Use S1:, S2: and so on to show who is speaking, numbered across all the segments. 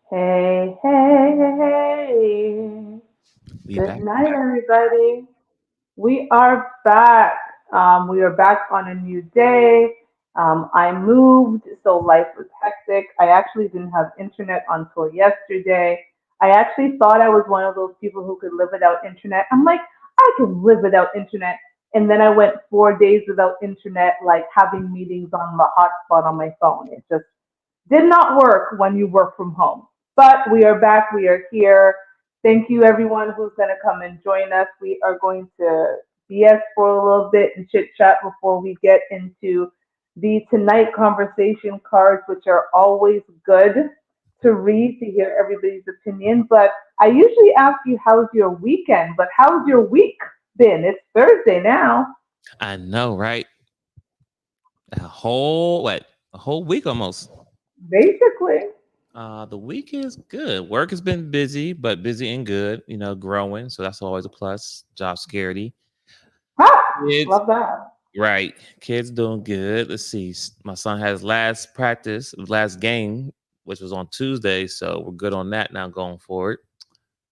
S1: Hey, hey,
S2: We
S1: good
S2: back.
S1: night, everybody. We are back. We are back on a new day. I moved, so life was hectic. I actually didn't have internet until yesterday. I actually thought I was one of those people who could live without internet. I'm like, I could live without internet. And then I went 4 days without internet, like having meetings on the hotspot on my phone. It just did not work when you work from home. But we are back. We are here. Thank you, everyone who's going to come and join us. We are going to BS for a little bit and chit chat before we get into the tonight conversation cards, which are always good to read to hear everybody's opinion. But I usually ask you, how's your weekend? But how's your week been? It's Thursday now,
S2: I know, right? A whole week almost.
S1: basically.
S2: The week is good. Work has been busy, but busy and good. Growing, so that's always a plus. Job security.
S1: Ha!
S2: Kids,
S1: Love that.
S2: right? Kids doing good. Let's see. My son has last practice, last game, which was on Tuesday, so we're good on that now going forward.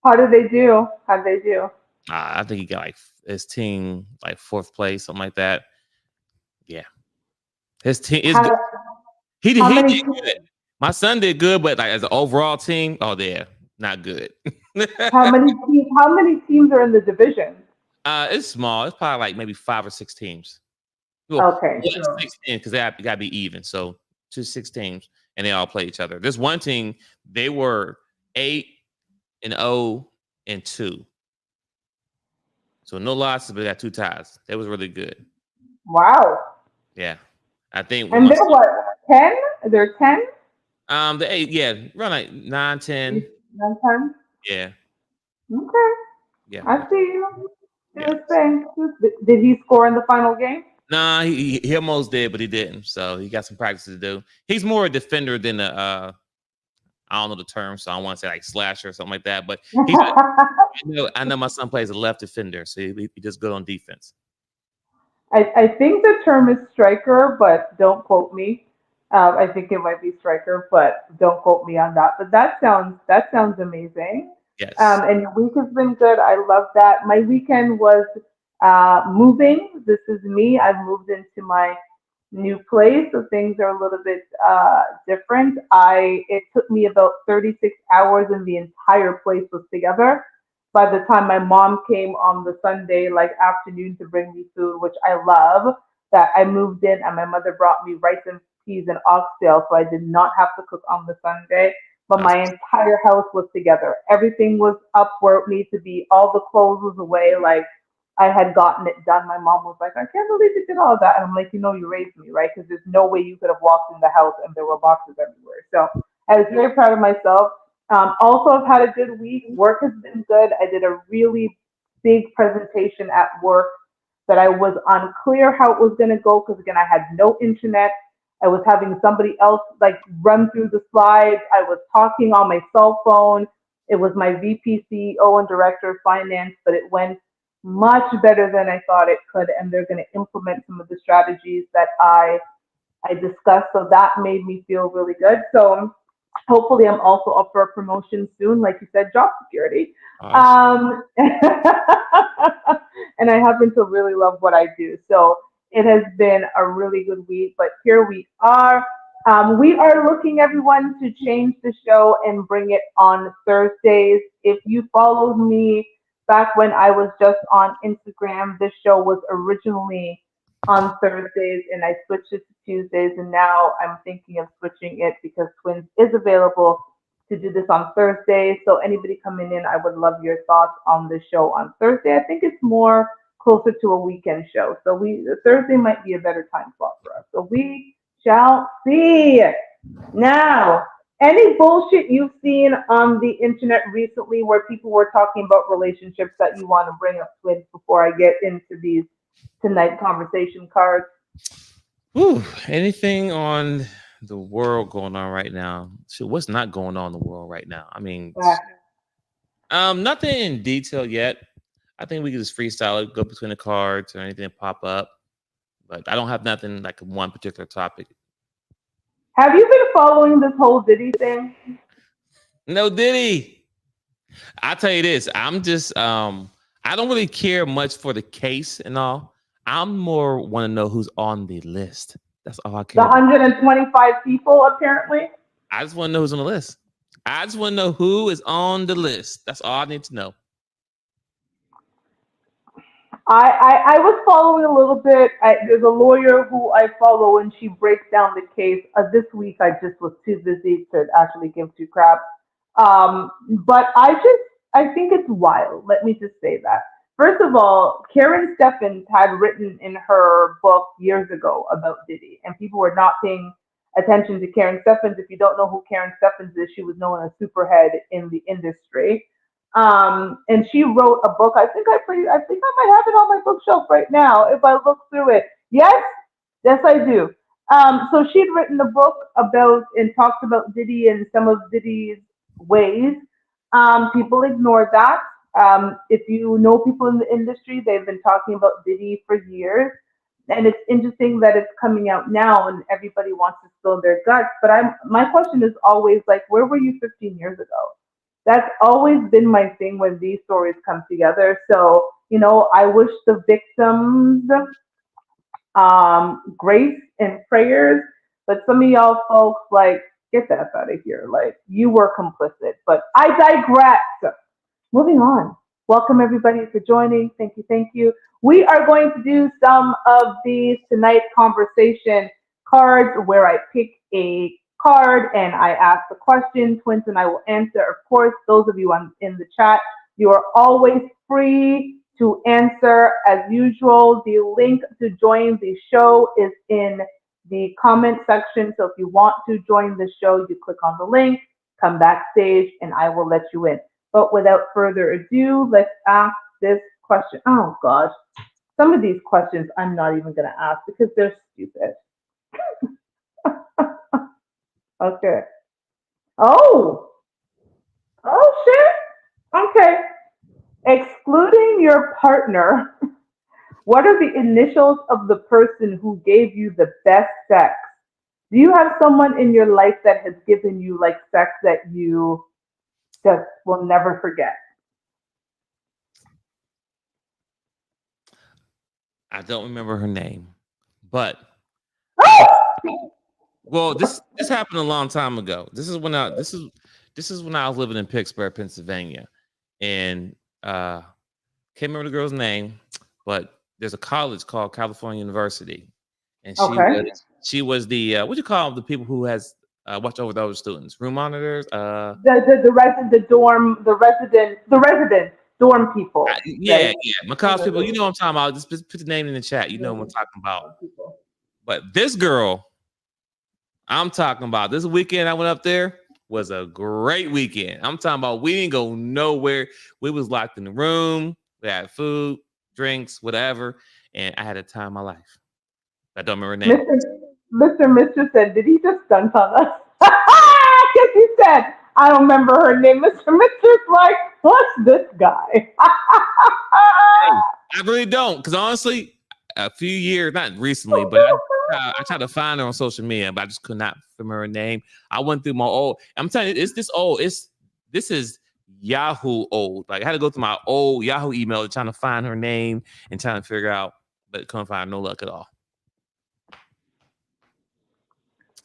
S1: How did they do? How did they do?
S2: I think he got like his team like fourth place, something like that. Yeah, his team is good.
S1: How
S2: He
S1: how
S2: did
S1: many
S2: good. My son did good, but like as an overall team, oh, they're not good.
S1: how many teams are in the division?
S2: It's small. It's probably like maybe 5 or 6 teams. Well,
S1: Okay, so
S2: 16 because they got to be even. So 2 6 teams, and they all play each other. This one team, they were 8-0-2, so no losses, but they got 2 ties. That was really good.
S1: wow.
S2: Yeah, I think
S1: And
S2: once
S1: they're what? 10? They're 10?
S2: the 8, yeah, around like 9-10.
S1: 10?
S2: Yeah,
S1: Okay.
S2: yeah,
S1: I see you. Do
S2: yeah.
S1: his thing. Did he score in the final game?
S2: Nah, he almost did, but he didn't. So he got some practice to do. He's more a defender than a I don't know the term, so I don't want to say like slasher or something like that. But he's I know my son plays a left defender, so he just good on defense.
S1: I think the term is striker, but don't quote me. I think it might be striker, but don't quote me on that. But that sounds amazing.
S2: Yes.
S1: And your week has been good. I love that. My weekend was moving. This is me. I've moved into my new place, so things are a little bit different. It took me about 36 hours, and the entire place was together by the time my mom came on the Sunday, like afternoon, to bring me food, which I love, that I moved in and my mother brought me rice and peas and oxtail, so I did not have to cook on the Sunday. But
S2: That's
S1: my entire house was together. Everything was up where it needed to be. All the clothes was away. Like I had gotten it done. My mom was like, I can't believe you did all that. And I'm like, you raised me, right? Because there's no way you could have walked in the house and there were boxes everywhere. So I was very proud of myself. Also, I've had a good week. Work has been good. I did a really big presentation at work that I was unclear how it was going to go because, again, I had no internet. I was having somebody else like run through the slides. I was talking on my cell phone. It was my VP, CEO, and director of finance, but it went much better than I thought it could. And they're going to implement some of the strategies that I discussed. So that made me feel really good. So hopefully I'm also up for a promotion soon, like you said, job security.
S2: awesome.
S1: And I happen to really love what I do. So it has been a really good week, but here we are. We are looking, everyone, to change the show and bring it on Thursdays. If you followed me back when I was just on Instagram, this show was originally on Thursdays and I switched it to Tuesdays, and now I'm thinking of switching it because Twins is available to do this on Thursday. So anybody coming in, I would love your thoughts on the show on Thursday. I think it's more closer to a weekend show. So Thursday might be a better time slot for us. So we shall see. Now, any bullshit you've seen on the internet recently where people were talking about relationships that you want to bring up, Twins, before I get into these tonight conversation cards?
S2: Whew, anything on the world going on right now? So what's not going on in the world right now? I mean, nothing in detail yet. I think we can just freestyle it, go between the cards or anything that pop up. But I don't have nothing like one particular topic.
S1: Have you been following this whole Diddy thing?
S2: No Diddy. I tell you this, I'm just I don't really care much for the case and all. I'm more want to know who's on the list. That's all I
S1: The
S2: care about.
S1: 125 people, apparently.
S2: I just want to know who's on the list. I just want to know who is on the list. That's all I need to know.
S1: I was following a little bit. There's a lawyer who I follow, and she breaks down the case. This week, I just was too busy to actually give two crap. But I think it's wild. Let me just say that. First of all, Karen Steffens had written in her book years ago about Diddy, and people were not paying attention to Karen Steffens. If you don't know who Karen Steffens is, she was known as Superhead in the industry. And she wrote a book. I think I might have it on my bookshelf right now if I look through it. Yes, yes, I do. So she'd written a book about and talked about Diddy and some of Diddy's ways. People ignore that. If you know people in the industry, they've been talking about Diddy for years. And it's interesting that it's coming out now and everybody wants to spill their guts. But my question is always like, where were you 15 years ago? That's always been my thing when these stories come together. So, I wish the victims grace and prayers, but some of y'all folks, like, get that out of here. Like, you were complicit. But I digress. Moving on. Welcome everybody for joining. Thank you, thank you. We are going to do some of these tonight conversation cards where I pick a card and I ask the question. Twins and I will answer. Of course, those of you in the chat, you are always free to answer as usual. The link to join the show is in the comment section. So if you want to join the show, you click on the link, come backstage, and I will let you in. But without further ado, let's ask this question. Oh gosh, some of these questions I'm not even going to ask because they're stupid. Okay. Oh, oh shit. Okay. Excluding your partner, what are the initials of the person who gave you the best sex? Do you have someone in your life that has given you like sex that you just will never forget?
S2: I don't remember her name, but I can.
S1: Oh!
S2: Well, this happened a long time ago. This is when I was living in Pittsburgh, Pennsylvania, and can't remember the girl's name, but there's a college called California University, and she
S1: Okay.
S2: was the what do you call the people who has watch over those students, room monitors.
S1: The resident dorm people
S2: Yeah,
S1: that
S2: yeah, my college people. You know what I'm talking about. Just put the name in the chat. You know what I'm talking about.
S1: dorm people.
S2: But this girl, I'm talking about this weekend I went up there was a great weekend. I'm talking about we didn't go nowhere. We was locked in the room. We had food, drinks, whatever, and I had a time of my life. I don't remember her name.
S1: Mr. Mister said, did he just stunt on us? Because he said, I don't remember her name. Mr. Mister's like, what's this guy?
S2: Hey, I really don't, because honestly, a few years, not recently, but I tried to find her on social media, but I just could not remember her name. I went through my old. I'm telling you, it's this old. This is Yahoo old. Like I had to go through my old Yahoo email trying to find her name and trying to figure out, but couldn't find no luck at all.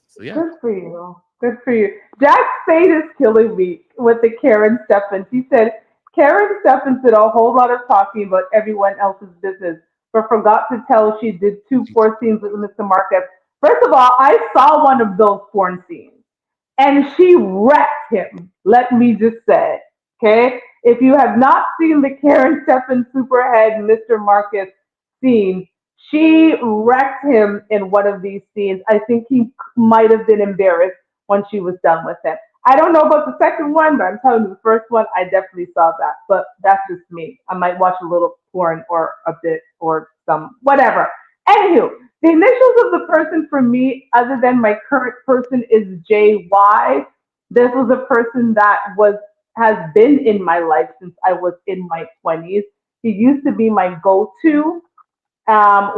S2: So yeah,
S1: Good for you. Good for you. Jack Spade is killing me with the Karen Steffens. He said Karen Steffens did a whole lot of talking about everyone else's business, but forgot to tell she did two porn scenes with Mr. Marcus. First of all, I saw one of those porn scenes and she wrecked him. Let me just say, okay? If you have not seen the Karen Steffens Superhead Mr. Marcus scene, she wrecked him in one of these scenes. I think he might have been embarrassed when she was done with him. I don't know about the second one, but I'm telling you, the first one, I definitely saw that. But that's just me. I might watch a little porn or a bit or some whatever. Anywho, the initials of the person for me, other than my current person, is JY. This was a person that has been in my life since I was in my 20s. He used to be my go-to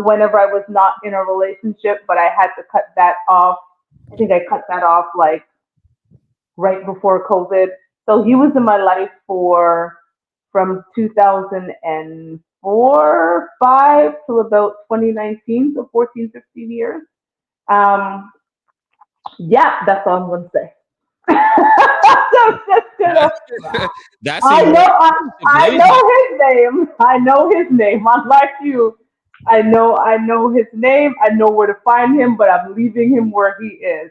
S1: whenever I was not in a relationship, but I had to cut that off. I think I cut that off like right before COVID. So he was in my life for from 2004, 5 to about 2019, so 14, 15 years. Um, yeah, that's all I'm going to say. So just gonna,
S2: That
S1: I
S2: seems
S1: know,
S2: like
S1: I
S2: blazing.
S1: know his name. I know his name. Unlike you, I know his name. I know where to find him, but I'm leaving him where he is.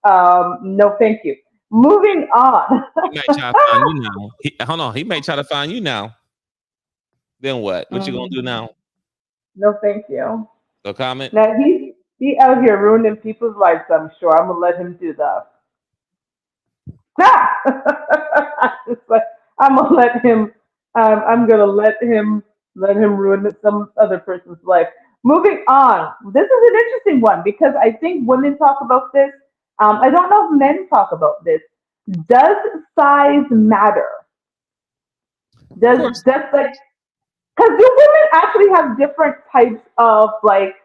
S1: No, thank you. Moving on.
S2: He might try to find you now. Hold on, he may try to find you now. Then what? What you gonna do
S1: Mm,
S2: now?
S1: no, thank you.
S2: Go comment.
S1: Now he out here ruining people's lives. I'm sure. I'm gonna let him do that. It's like, I'm gonna let him. I'm gonna let him ruin some other person's life. Moving on. This is an interesting one because I think women talk about this. I don't know if men talk about this. Does size matter?
S2: Of
S1: Does
S2: course.
S1: just like because do women actually have different types of like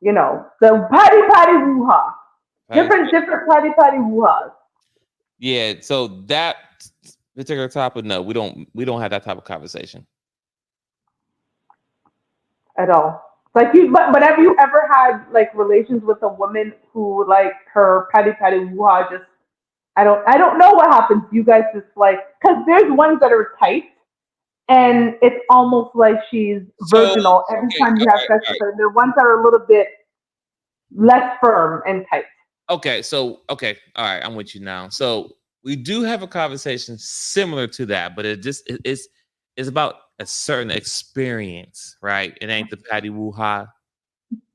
S1: the patty woo ha,
S2: Right?
S1: different patty woo has
S2: Yeah. So that particular topic, no, we don't have that type of conversation.
S1: at all. Like but have you ever had like relations with a woman who like her patty woo ha just I don't know what happens. You guys just like because there's ones that are tight and it's almost like she's
S2: So
S1: virginal every
S2: okay,
S1: time you
S2: all
S1: have
S2: right,
S1: sex
S2: all
S1: with
S2: right.
S1: her. There are ones that are a little bit less firm and tight.
S2: Okay, so okay, all right, I'm with you now. So we do have a conversation similar to that, but it's about a certain experience, right? It ain't the patty woo ha.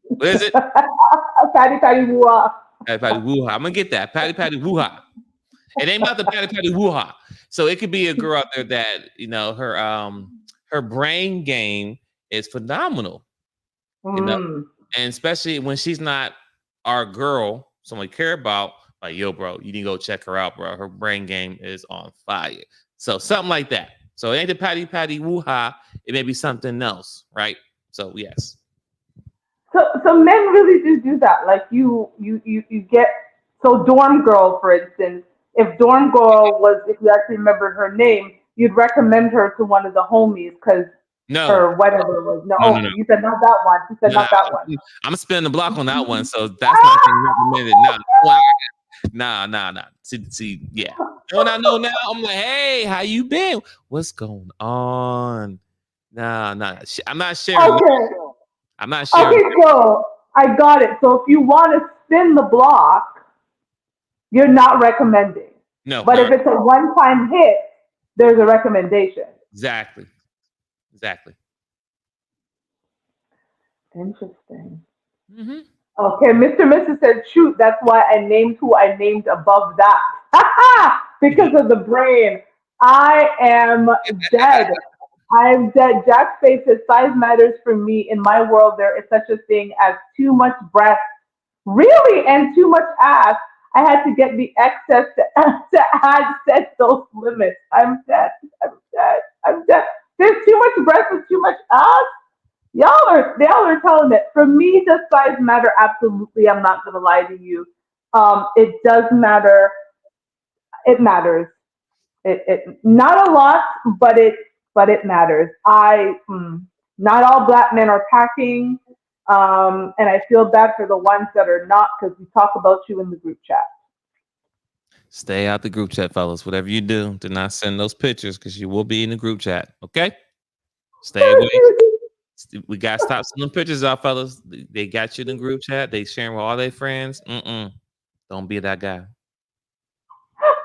S2: What is it?
S1: Patty woo ha.
S2: Patty patty woo ha. I'm gonna get that. Patty patty woo ha. It ain't about the patty patty woo ha. So it could be a girl out there that her brain game is phenomenal, you know,
S1: Mm.
S2: and especially when she's not our girl, someone we care about. Like, yo, bro, you need to go check her out, bro. Her brain game is on fire. So something like that. So it ain't the patty patty woo ha. It may be something else, right? So yes.
S1: So men really do that. Like you get so dorm girl, for instance. If dorm girl was, if you actually remembered her name, you'd recommend her to one of the homies because
S2: No,
S1: her whatever was. No,
S2: no, no,
S1: oh,
S2: no.
S1: you said not that one. You said
S2: No, no,
S1: not that one.
S2: I'm spinning the block on that one, so that's not getting recommended. Nah,
S1: Ah!
S2: nah. See, yeah. When I know now, I'm like, hey, how you been? What's going on? Nah. I'm not sharing.
S1: Okay,
S2: I'm not sharing.
S1: okay. So I got it. So if you want to spin the block, you're not recommending.
S2: No,
S1: But if
S2: not
S1: it's a one-time hit, there's a recommendation.
S2: exactly, exactly.
S1: Interesting.
S2: Hmm.
S1: Okay, Mr. Mrs. said, shoot, that's why I named who I named above that. Because of the brain. I am dead. I'm dead. Jack Spade says, size matters for me. In my world, there is such a thing as too much breast. Really? And too much ass. I had to get the excess to add set those limits. I'm dead. I'm dead. I'm dead. There's too much breast and too much ass? Y'all are telling it. For me, does size matter? Absolutely. I'm not gonna lie to you. It does matter. It matters. It not a lot, but it matters. Not all black men are packing, and I feel bad for the ones that are not because we talk about you in the group chat.
S2: Stay out the group chat, fellas. Whatever you do not send those pictures because you will be in the group chat. Okay, stay away. We gotta stop sending pictures out, fellas. They got you in the group chat. They sharing with all their friends. Don't be that guy.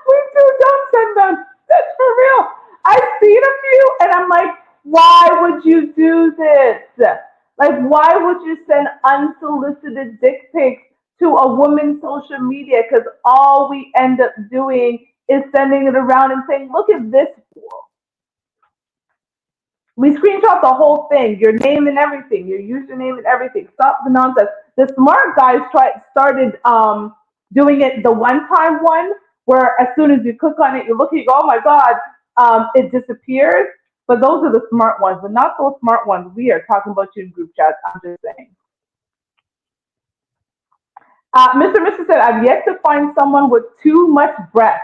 S1: We do don't send them. That's for real. I've seen a few, and I'm like, why would you do this? Like, why would you send unsolicited dick pics to a woman's social media? Because all we end up doing is sending it around and saying, look at this fool. We screenshot the whole thing, your name and everything, your username and everything. Stop the nonsense. The smart guys started doing it the one time one where as soon as you click on it, you look, you go, oh my god, it disappears. But those are the smart ones, but not those smart ones. We are talking about you in group chats. I'm just saying. Mr. Mr. said, I've yet to find someone with too much breath.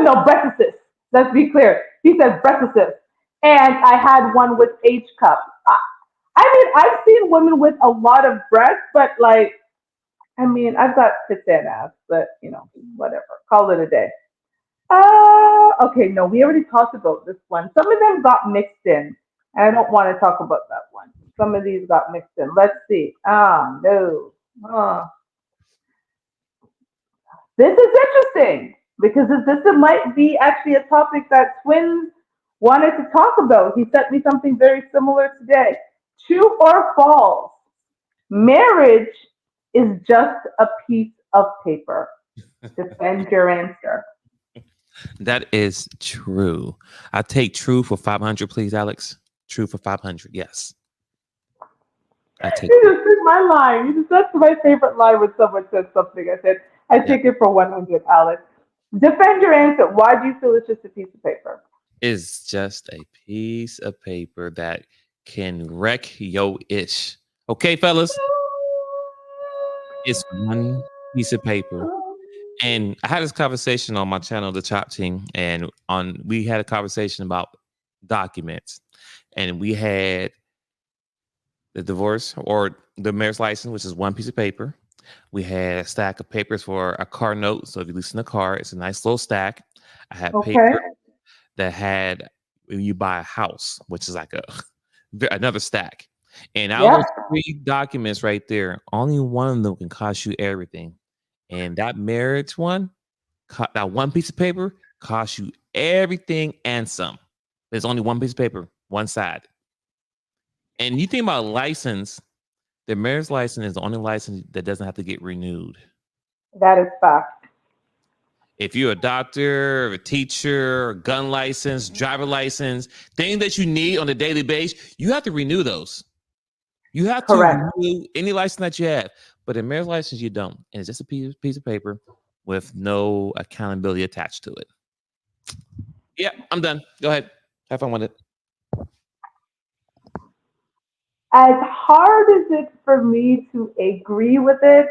S1: No, breakfasts. Let's be clear. He said breakfasts. And I had one with H cup. I mean, I've seen women with a lot of breasts, but like, I mean, I've got tits and ass, but whatever. Call it a day. Okay, no, we already talked about this one. Some of them got mixed in, and I don't want to talk about that one. Some of these got mixed in. Let's see. No. Uh, this is interesting because this might be actually a topic that twins wanted to talk about. He sent me something very similar today. True or false? Marriage is just a piece of paper. Defend your answer.
S2: That is true. I take true for 500, please, Alex. True for 500. Yes, I take.
S1: You just took my line. That's my favorite line when someone says something. I said, I
S2: Yeah,
S1: take it for 100, Alex. Defend your answer. Why do you feel it's just a piece of paper?
S2: it's just a piece of paper that can wreck yo ish. Okay, fellas, it's one piece of paper. And I had this conversation on my channel, The Chop Team, and on we had a conversation about documents, and we had the divorce or the marriage license, which is one piece of paper. We had a stack of papers for a car note. So if you listen to a car, it's a nice little stack. I had
S1: Okay.
S2: paper that had when you buy a house, which is like a another stack. And out of
S1: Yep.
S2: those three documents right there, only one of them can cost you everything. And that marriage one, that one piece of paper costs you everything and some. There's only one piece of paper, one side. And you think about license, the marriage license is the only license that doesn't have to get renewed.
S1: That is fact.
S2: If you're a doctor, a teacher, a gun license, driver license, things that you need on a daily basis, you have to renew those. You have to
S1: Correct.
S2: renew any license that you have. But a marriage license, you don't. And it's just a piece of paper with no accountability attached to it. Yeah, I'm done. Go ahead. Have fun with it.
S1: As hard as it's for me to agree with it,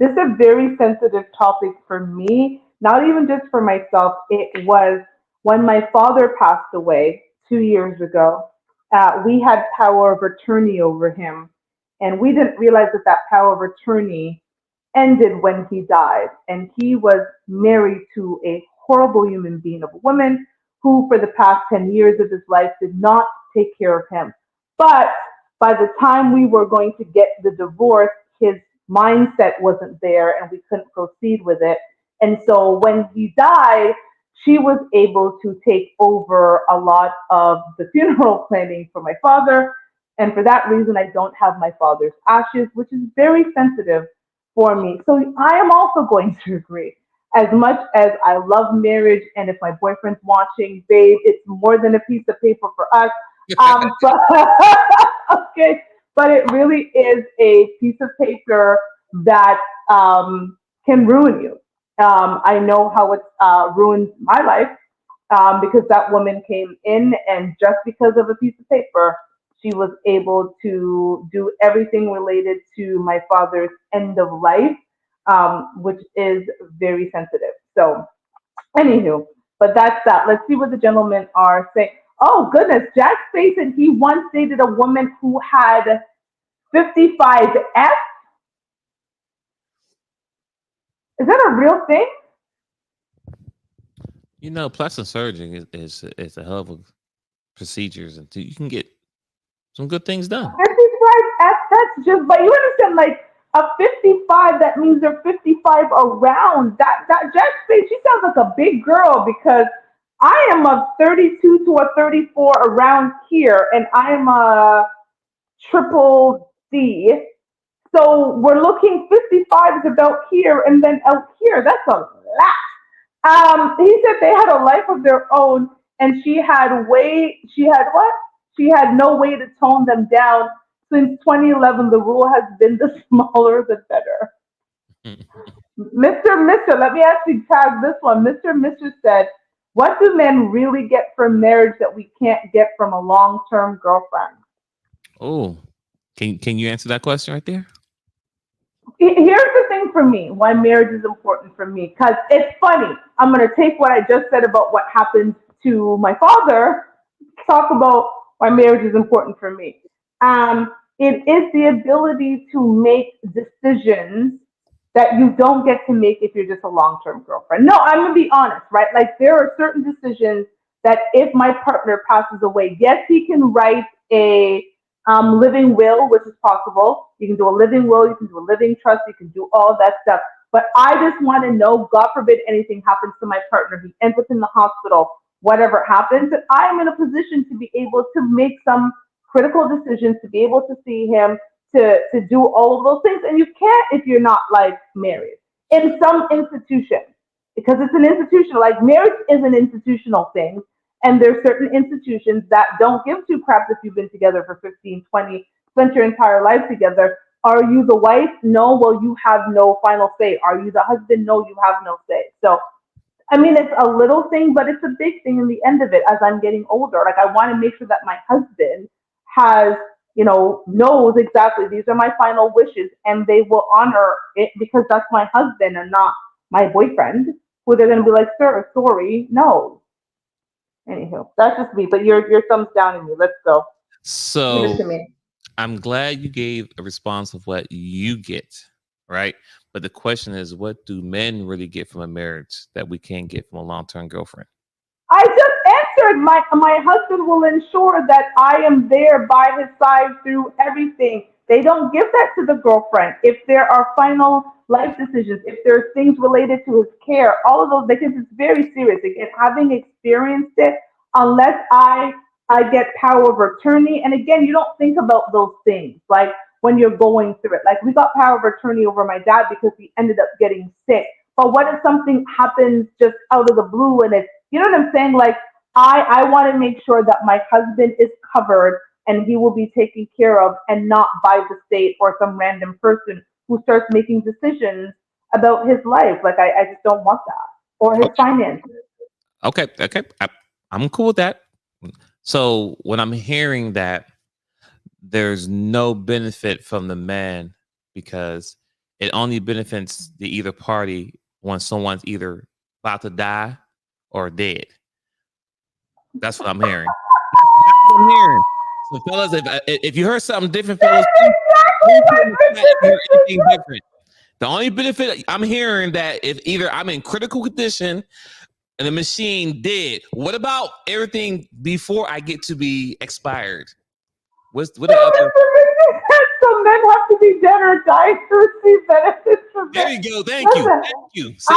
S1: this is a very sensitive topic for me, not even just for myself. It was when my father passed away 2 years ago. We had power of attorney over him, and we didn't realize that that power of attorney ended when he died. And he was married to a horrible human being of a woman who, for the past 10 years of his life, did not take care of him. But by the time we were going to get the divorce, his mindset wasn't there and we couldn't proceed with it. And so when he died, she was able to take over a lot of the funeral planning for my father. And for that reason, I don't have my father's ashes, which is very sensitive for me. So I am also going to agree. As much as I love marriage, and if my boyfriend's watching, babe, it's more than a piece of paper for us. But okay, but it really is a piece of paper that can ruin you. I know how it ruined my life because that woman came in, and just because of a piece of paper, she was able to do everything related to my father's end of life, which is very sensitive. So, anywho, but that's that. Let's see what the gentlemen are saying. Oh goodness, Jack Space said he once dated a woman who had 55F. Is that a real thing?
S2: You know, plastic surgery is a hell of a procedures, and you can get some good things done.
S1: 55F, that's just, but you understand, like a 55, that means they're 55 around. That Jack Space, she sounds like a big girl because I am a 32 to a 34 around here, and I'm a triple D. So we're looking 55 is about here, and then out here. That's a lot. He said they had a life of their own, and she had way. She had what? She had no way to tone them down. Since 2011, the rule has been the smaller the better. Mister, let me actually tag this one. Mister said, "What do men really get from marriage that we can't get from a long-term girlfriend?"
S2: Oh, can you answer that question right there?
S1: Here's the thing for me, why marriage is important for me. Because it's funny. I'm going to take what I just said about what happened to my father, talk about why marriage is important for me. It is the ability to make decisions that you don't get to make if you're just a long-term girlfriend. No, I'm gonna be honest, right? Like there are certain decisions that if my partner passes away, yes, he can write a living will, which is possible. You can do a living will, you can do a living trust, you can do all that stuff. But I just want to know, God forbid anything happens to my partner, he ends up in the hospital, whatever happens, that I'm in a position to be able to make some critical decisions, to be able to see him, to do all of those things. And you can't if you're not like married in some institution, because it's an institution. Like marriage is an institutional thing. And there's certain institutions that don't give two craps if you've been together for 15, 20, spent your entire life together. Are you the wife? No. Well, you have no final say. Are you the husband? No, you have no say. So I mean, it's a little thing, but it's a big thing in the end of it as I'm getting older. Like, I want to make sure that my husband has, knows exactly these are my final wishes and they will honor it because that's my husband and not my boyfriend, who they're going to be like, sir, sorry, no. Anywho, that's just me, but your thumbs down in me. Let's go. Give it
S2: So
S1: to me.
S2: I'm glad you gave a response of what you get, right? But the question is, what do men really get from a marriage that we can't get from a long term girlfriend?
S1: I just answered. My husband will ensure that I am there by his side through everything. They don't give that to the girlfriend. If there are final life decisions, if there's things related to his care, all of those, because it's very serious. Again, having experienced it, unless I get power of attorney, and again, you don't think about those things like when you're going through it. Like we got power of attorney over my dad because he ended up getting sick. But what if something happens just out of the blue and it's, you know what I'm saying? Like I want to make sure that my husband is covered and he will be taken care of and not by the state or some random person who starts making decisions about his life. Like I just don't want that. Or his
S2: Okay.
S1: finances.
S2: Okay. I'm cool with that. So when I'm hearing that there's no benefit from the man because it only benefits the either party when someone's either about to die or dead. That's what I'm hearing. That's what I'm hearing. So, fellas, if you heard something different, fellas,
S1: That's exactly
S2: please
S1: my
S2: put in the chat if you heard anything
S1: position.
S2: different. The only benefit I'm hearing that if either I'm in critical condition and the machine dead, what about everything before I get to be expired? What the other?
S1: So men have to be dead or die to receive benefits from
S2: There
S1: it.
S2: you go. Thank you.
S1: Listen,
S2: Thank you. See,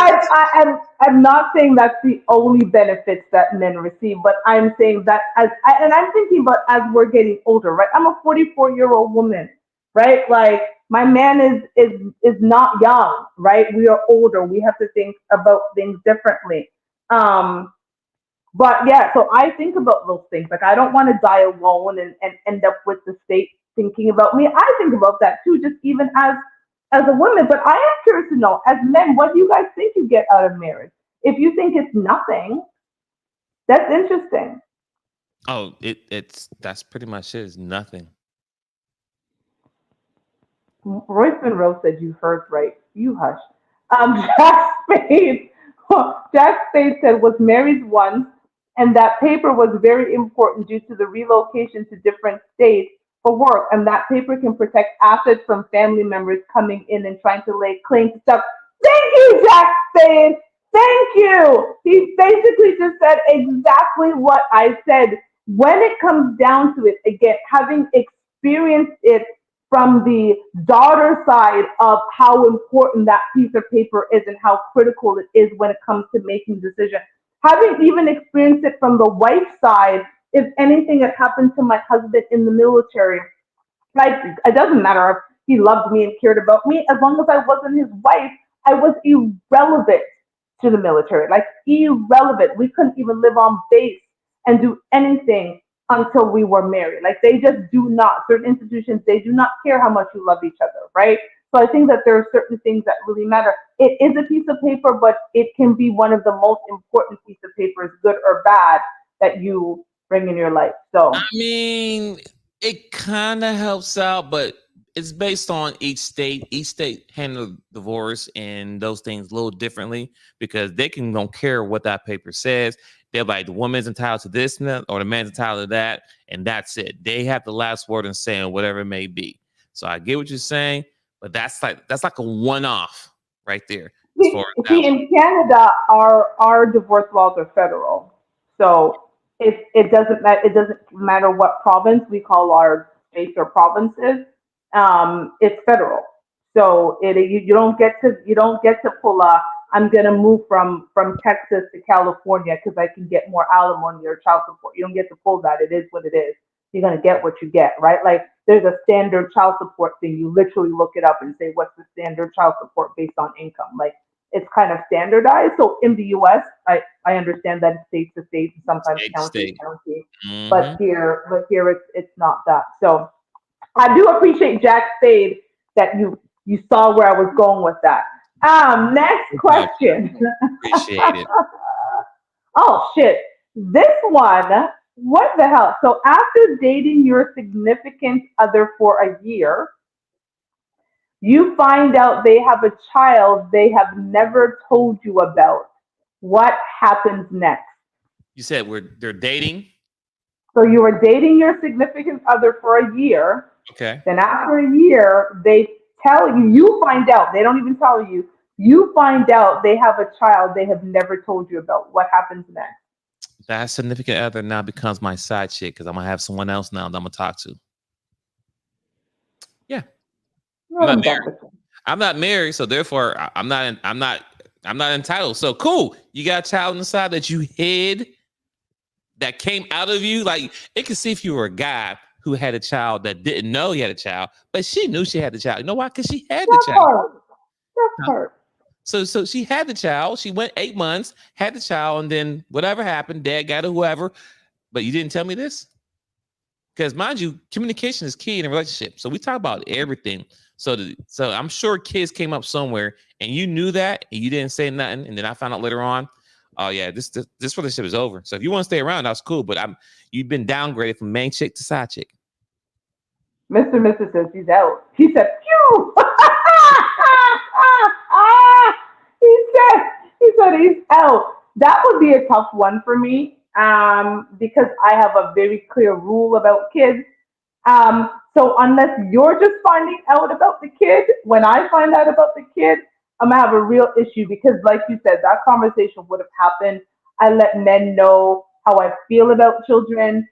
S1: I'm not saying that's the only benefits that men receive, but I'm saying that and I'm thinking about as we're getting older, right? I'm a 44-year-old woman, right? Like my man is not young, right? We are older. We have to think about things differently. Um, but yeah, so I think about those things. Like I don't want to die alone and end up with the state thinking about me. I think about that too, just even as a woman. But I am curious to know, as men, what do you guys think you get out of marriage? If you think it's nothing, that's interesting.
S2: oh, it's that's pretty much it. It's nothing.
S1: Royce Monroe said you heard right. You hush. Jack Spade. Jack Spade said was married once, and that paper was very important due to the relocation to different states for work, and that paper can protect assets from family members coming in and trying to lay claim to stuff. Thank you, Jack Spade. Thank you. He basically just said exactly what I said. When it comes down to it, again, having experienced it from the daughter side of how important that piece of paper is and how critical it is when it comes to making decisions. Having even experienced it from the wife side, if anything had happened to my husband in the military, like it doesn't matter if he loved me and cared about me, as long as I wasn't his wife, I was irrelevant to the military. Like irrelevant. We couldn't even live on base and do anything until we were married. Like they just do not, certain institutions, they do not care how much you love each other, right? So I think that there are certain things that really matter. It is a piece of paper, but it can be one of the most important pieces of papers, good or bad, that you bring in your life.
S2: I
S1: So
S2: mean, it kind of helps out, but it's based on each state. Each state handle divorce and those things a little differently because they can don't care what that paper says. They're like the woman's entitled to this and that, or the man's entitled to that, and that's it. They have the last word in saying whatever it may be. So I get what you're saying, but that's like a one-off right there as far as that
S1: See,
S2: one.
S1: in Canada, our divorce laws are federal, so it doesn't matter what province we call our states or provinces. It's federal, so you don't get to pull a I'm gonna move from Texas to California because I can get more alimony or child support. You don't get to pull that. It is what it is. You're gonna get what you get, right? Like there's a standard child support thing. You literally look it up and say what's the standard child support based on income. Like it's kind of standardized. So in the US, I understand that it's state to state and sometimes
S2: State to
S1: county to
S2: state.
S1: county,
S2: Hmm.
S1: but here it's not that. So I do appreciate Jack Spade that you saw where I was going with that. Next
S2: No,
S1: question.
S2: appreciate it.
S1: Oh shit. This one, what the hell? So after dating your significant other for a year, you find out they have a child they have never told you about. What happens next?
S2: You said they're dating.
S1: So you were dating your significant other for a year.
S2: Okay.
S1: Then after a year, they tell you, you find out, they don't even tell you, you find out they have a child they have never told you about. What happens next?
S2: That significant other now becomes my side chick because I'm gonna have someone else now that I'm gonna talk to. Yeah, I'm
S1: Well,
S2: not
S1: I'm done
S2: married.
S1: with you.
S2: I'm not married, so therefore I'm not entitled. So cool. You got a child inside that you hid that came out of you. Like it could see if you were a guy who had a child that didn't know he had a child, but she knew she had the child. You know why? Because she had the
S1: That
S2: child.
S1: part. That
S2: Huh?
S1: part.
S2: So she had the child. She went 8 months, had the child, and then whatever happened, dad got it, whoever. But you didn't tell me this. Because mind you, communication is key in a relationship. So we talk about everything. So I'm sure kids came up somewhere and you knew that and you didn't say nothing. And then I found out later on, oh yeah, this relationship is over. So if you want to stay around, that's cool. But you've been downgraded from main chick to side chick.
S1: Mr. says he's out. He said, phew! he said he's out. That would be a tough one for me because I have a very clear rule about kids. So unless you're just finding out about the kid, when I find out about the kid, I'm gonna have a real issue because, like you said, that conversation would have happened. I let men know how I feel about children,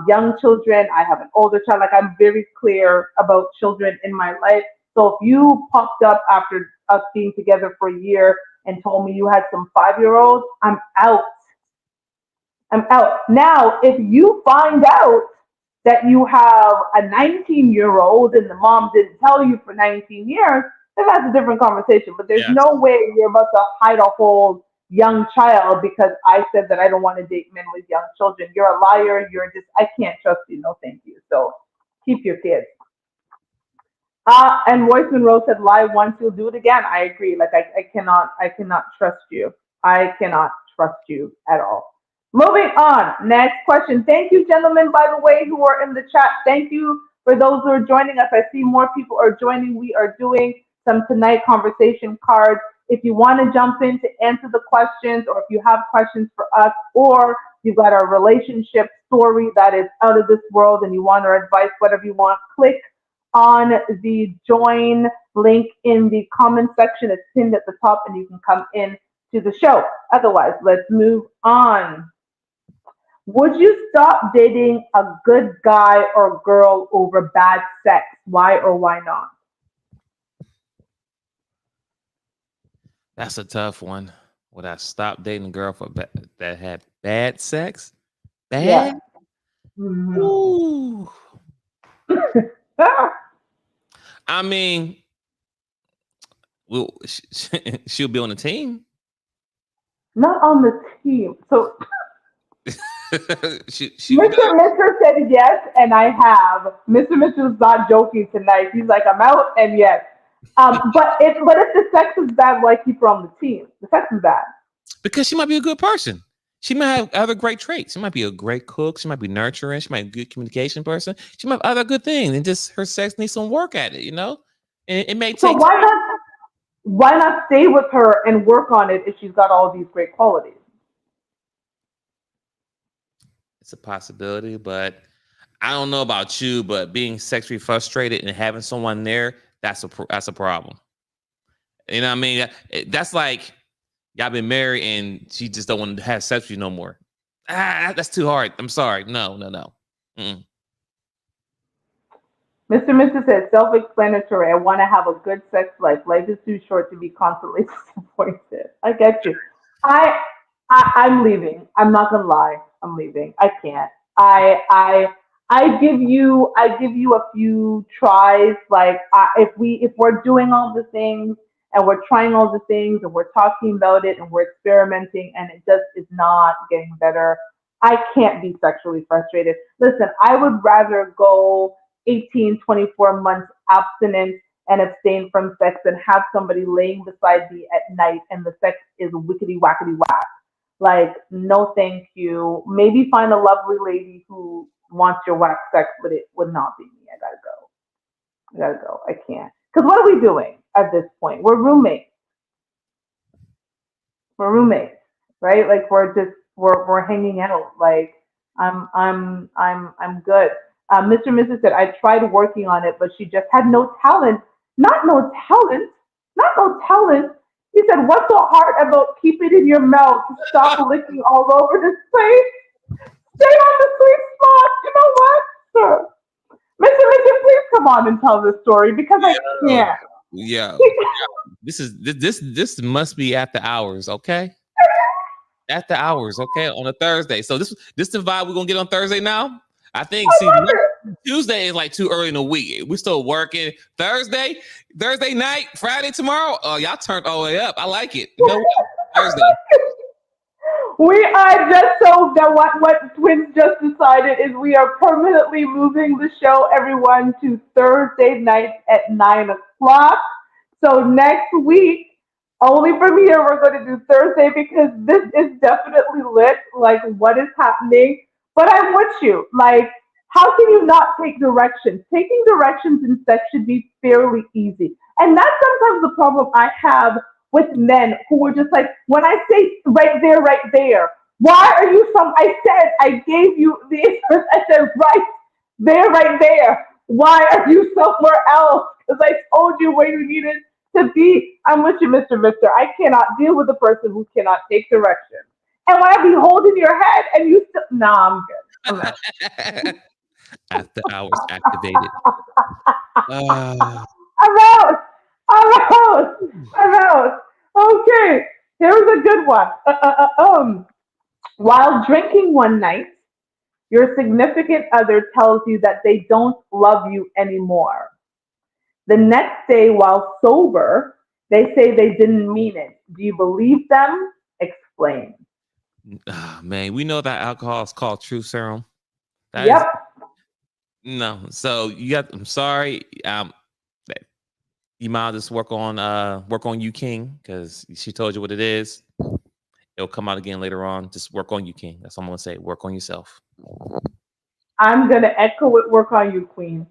S1: young children. I have an older child. Like I'm very clear about children in my life. So if you popped up after us being together for a year and told me you had some 5-year-olds, I'm out. I'm out. Now, if you find out that you have a 19-year-old and the mom didn't tell you for 19 years, then that's a different conversation. But there's
S2: Yes.
S1: no way you're about to hide a whole young child because I said that I don't want to date men with young children. You're a liar. I can't trust you. No, thank you. So keep your kids. And Royce Monroe said, "Lie once, you'll do it again." I agree. Like I cannot trust you. I cannot trust you at all. Moving on. Next question. Thank you, gentlemen, by the way, who are in the chat. Thank you for those who are joining us. I see more people are joining. We are doing some tonight conversation cards. If you want to jump in to answer the questions, or if you have questions for us, or you've got a relationship story that is out of this world and you want our advice, whatever you want, click on the join link in the comment section. It's pinned at the top and you can come in to the show. Otherwise, let's move on. Would you stop dating a good guy or girl over bad sex? Why or why not?
S2: That's a tough one. Would I stop dating a girl that had bad sex?
S1: Yeah.
S2: Bad?
S1: Hmm.
S2: Ooh. I mean, well, she'll be on the team.
S1: Not on the team. So
S2: She will be
S1: Mr. Mr. said yes, and I have. Mr. is not joking tonight. He's like, I'm out, and yes. But if the sex is bad, why keep her on the team? The sex is bad.
S2: because she might be a good person. She might have other great traits. She might be a great cook. She might be nurturing. She might be a good communication person. She might have other good things, and just her sex needs some work at it. And it may
S1: So
S2: take time.
S1: why not stay with her and work on it if she's got all these great qualities?
S2: It's a possibility, but I don't know about you, but being sexually frustrated and having someone there, that's a problem. You know what I mean? That's like y'all been married and she just don't want to have sex with you no more. That's too hard. I'm sorry. No, no, no. Mm-mm.
S1: Mr. says, self-explanatory. I want to have a good sex life. Life is too short to be constantly disappointed. I get you. I, I'm leaving. I'm not gonna lie. I'm leaving. I can't. I I I give you a few tries. Like if we're doing all the things and we're trying all the things and we're talking about it and we're experimenting and it just is not getting better. I can't be sexually frustrated. Listen, I would rather go 18, 24 months abstinent and abstain from sex and have somebody laying beside me at night and the sex is wickety whackety whack. Like, no thank you. Maybe find a lovely lady who wants your whack sex, but it would not be me. I gotta go. I gotta go. I can't. Because what are we doing at this point? We're roommates, right? Like we're hanging out. Like I'm good. Mr. and Mrs. said I tried working on it, but she just had no talent. Not no talent. Not no talent. He said, "What's so hard about keep it in your mouth? Stop licking all over the place. Stay on the sweet spot." You know what, sir? Mr. Richard, please come on and tell this story because I
S2: Yo,
S1: can't.
S2: yo, this must be after hours, okay? After hours, okay, on a Thursday. So this the vibe we're gonna get on Thursday now. I think.
S1: I
S2: See,
S1: love it.
S2: Tuesday is like too early in the week. We're still working. Thursday night, Friday tomorrow. Oh, y'all turned all the way up. I like it. You know what? Thursday.
S1: We are just so that what Twins just decided is we are permanently moving the show, everyone, to Thursday nights at 9 o'clock. So next week, only from here, we're going to do Thursday because this is definitely lit. Like, what is happening? But I'm with you. Like, how can you not take directions? Taking directions in sex should be fairly easy. And that's sometimes the problem I have with men who were just like, when I say right there, why are you some? I said, I gave you the answers. I said, right there. Why are you somewhere else? Because I told you where you needed to be. I'm with you, Mister. I cannot deal with a person who cannot take direction. And when I be holding your head and you still, nah, I'm good. I'm out.
S2: After hours activated. Uh,
S1: I'm out. I'm out. I'm out. Okay, here's a good one. While drinking one night, your significant other tells you that they don't love you anymore. The next day, while sober, they say they didn't mean it. Do you believe them? Explain.
S2: man, we know that alcohol is called true serum. That is
S1: Yep,
S2: no. So you got. I'm sorry. You might just work on you, King, because she told you what it is. It'll come out again later on. Just work on you, King. That's all I'm gonna say. Work on yourself.
S1: I'm going to echo it, work on you, Queen,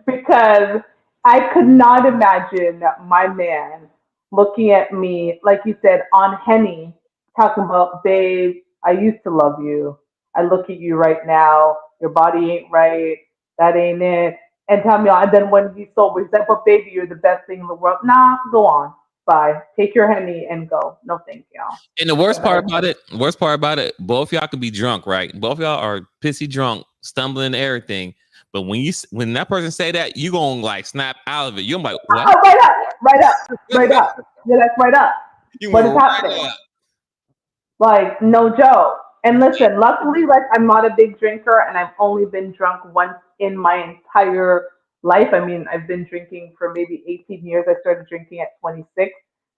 S1: because I could not imagine my man looking at me, like you said, on Henny, talking about, babe, I used to love you. I look at you right now. Your body ain't right. That ain't it. And tell me, and then when he's sober, he's like, but baby, you're the best thing in the world. Nah, go on. Bye. Take your Henny and go. No, thank you.
S2: And the worst part about it, both y'all could be drunk, right? Both y'all are pissy drunk, stumbling and everything. But when that person say that, you gonna like snap out of it. You're like, what?
S1: Oh, right up, right up, right up. Yeah, that's right up.
S2: You
S1: What is
S2: were
S1: happening?
S2: right up.
S1: Like, no joke. And listen, luckily, like, I'm not a big drinker and I've only been drunk once in my entire life. I mean, I've been drinking for maybe 18 years. I started drinking at 26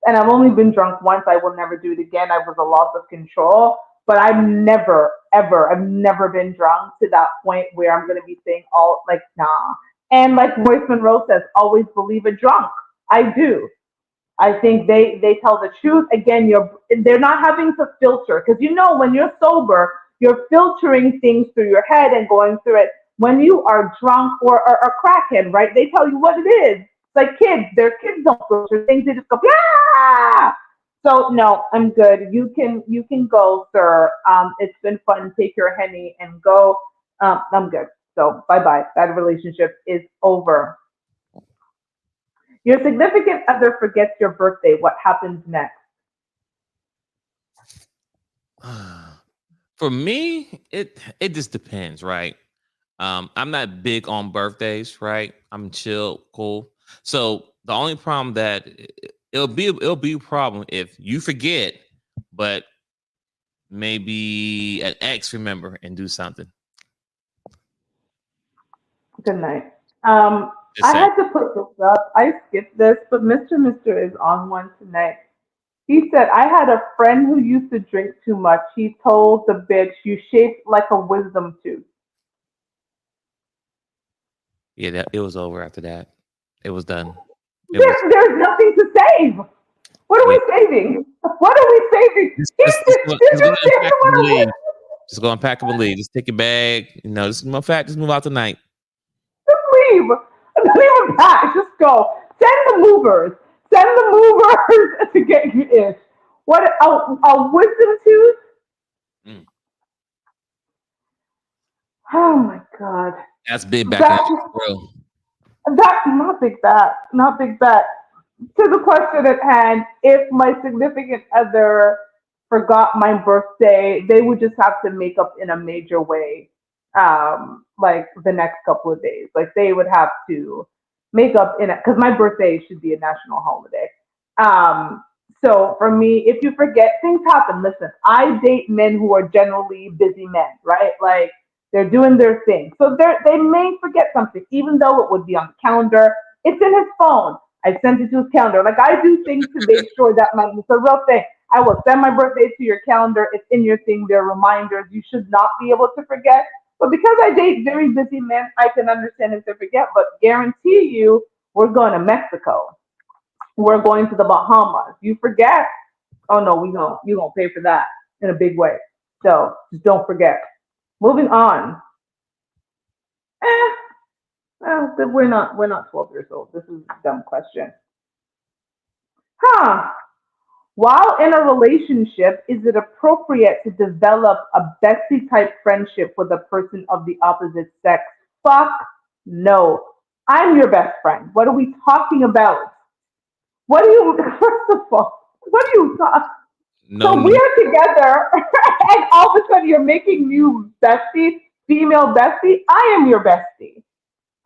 S1: and I've only been drunk once. I will never do it again. I was a loss of control, but I've never been drunk to that point where I'm going to be saying all like, nah. And like Royce Monroe says, always believe a drunk. I do. I think they tell the truth. Again, they're not having to filter because when you're sober, you're filtering things through your head and going through it. When you are drunk or a crackhead, right? They tell you what it is. It's like kids. Their kids don't filter things. They just go, yeah. So no, I'm good. You can go, sir. It's been fun. Take your henny and go. I'm good. So bye bye. That relationship is over. Your significant other forgets your birthday. What happens next?
S2: For me, it just depends, right? I'm not big on birthdays, right? I'm chill, cool. So the only problem that it'll be a problem if you forget, but maybe an ex remember and do something.
S1: Good night.
S2: Just
S1: I
S2: saying.
S1: had to put this up. I skipped this, but Mr. is on one tonight. He said, I had a friend who used to drink too much. He told the bitch, you shaped like a wisdom tooth.
S2: Yeah, it was over after that. It was done. It was
S1: There's nothing to save. What are
S2: yeah.
S1: we saving? What are we saving?
S2: Just,
S1: He
S2: just, just,
S1: just,
S2: go,
S1: he
S2: just go
S1: just
S2: ahead and
S1: shaped
S2: pack
S1: him
S2: up
S1: on
S2: and
S1: a
S2: leave.
S1: wisdom.
S2: Just go and pack up and leave. Just take your bag. Just in fact, just move out tonight.
S1: Just leave. Don't even pack. Just go. Send the movers. Send the movers to get you in. What a wisdom tooth?
S2: Mm.
S1: Oh my god.
S2: That's big back in
S1: That
S2: the world.
S1: that not big bat. Not big bat. To the question at hand, if my significant other forgot my birthday, they would just have to make up in a major way, like the next couple of days. Like they would have to make up in it because my birthday should be a national holiday. Um, so for me, if you forget, things happen. Listen, I date men who are generally busy men, right? Like they're doing their thing, so they may forget something, even though it would be on the calendar. It's in his phone. I sent it to his calendar. Like I do things to make sure that it's a real thing. I will send my birthday to your calendar. It's in your thing. There are reminders. You should not be able to forget. But because I date very busy men, I can understand if they forget. But guarantee you, we're going to Mexico. We're going to the Bahamas. You forget? Oh no, we don't. You gonna pay for that in a big way. So just don't forget. Moving on. Eh, well, we're not 12 years old. This is a dumb question. Huh. While in a relationship, is it appropriate to develop a bestie type friendship with a person of the opposite sex? Fuck no. I'm your best friend. What are we talking about? What do you, first of all, what do you talk?
S2: No
S1: So
S2: new.
S1: we're together, and all of a sudden you're making new bestie, female bestie. I am your bestie.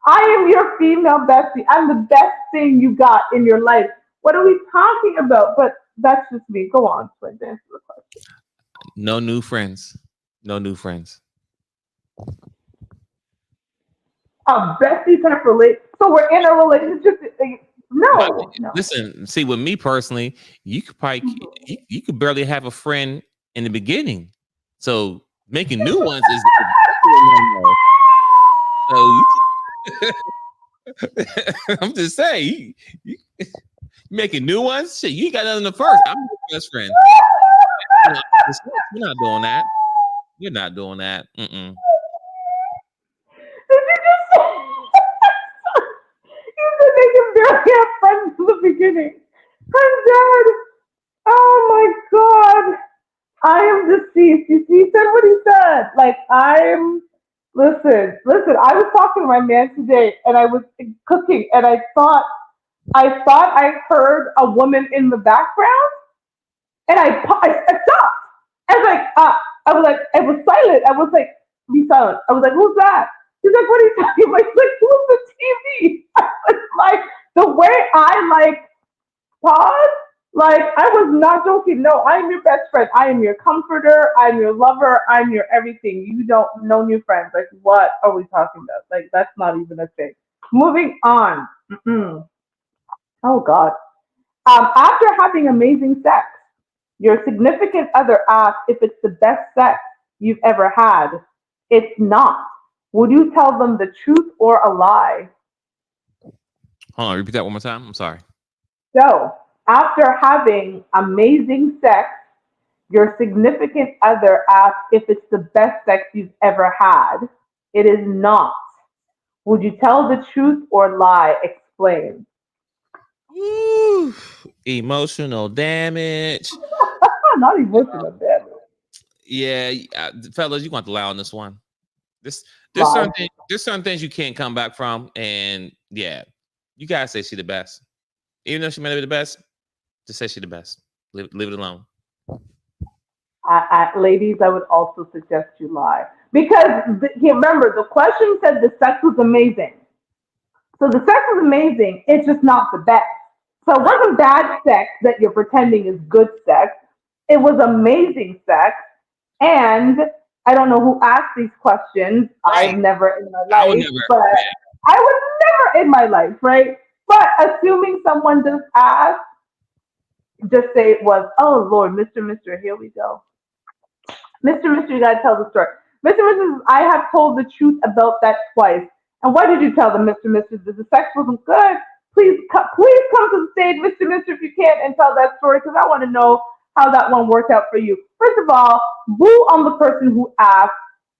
S1: I am your female bestie. I'm the best thing you got in your life. What are we talking about? But that's just me. Go on, Swin. Answer the question.
S2: No new friends. No new friends.
S1: A bestie type relate. So we're in a relationship.
S2: Not,
S1: No, no.
S2: listen, see, with me personally, you could probably you could barely have a friend in the beginning. So making new ones is definitely a no-no. So I'm just saying, you making new ones, shit, you got nothing the first. I'm your best friend. You know, we're not doing that. You're not doing that. Mm-mm.
S1: Did you just say? You said they can barely have friends in the beginning. I'm dead. Oh my god. I am deceased. He said what he said. Like I'm. Listen. I was talking to my man today, and I was cooking, and I thought I heard a woman in the background, and I stopped. I was like, I was like, I was silent. I was like, be silent. I was like, who's that? He's like, what are you talking about? He's like, who's the TV? I was like, the way I like pause, like I was not joking. No, I'm your best friend. I am your comforter. I'm your lover. I'm your everything. You don't no new friends. Like what are we talking about? Like that's not even a thing. Moving on. Mm-mm. Oh God. After having amazing sex, your significant other asks if it's the best sex you've ever had. It's not. Would you tell them the truth or a lie?
S2: Hold on, repeat that one more time. I'm sorry.
S1: Go. After having amazing sex, your significant other asks if it's the best sex you've ever had. It is not. Would you tell the truth or lie? Explain.
S2: Woo. Emotional damage.
S1: Not emotional damage.
S2: Yeah, fellas, you want to lie on this one. This
S1: Lie.
S2: there's certain things you can't come back from, and yeah, you gotta say she the best. Even though she might not be the best, just say she the best. Leave it alone.
S1: Ladies, I would also suggest you lie. Because remember, the question said the sex was amazing. So the sex was amazing, it's just not the best. So it
S2: Right.
S1: wasn't bad sex that you're pretending is good sex. It was amazing sex. And I don't know who asked these questions.
S2: Right.
S1: I've never in my
S2: I would
S1: life,
S2: never.
S1: but I would never in my life, right? But assuming someone does ask, just say it was, oh Lord, Mr. Here we go. Mr. you gotta tell the story. Mr. I have told the truth about that twice. And why did you tell them, Mr. The sex wasn't good. Please come to the stage, Mr. if you can, and tell that story because I want to know how that one worked out for you. First of all, boo on the person who asked,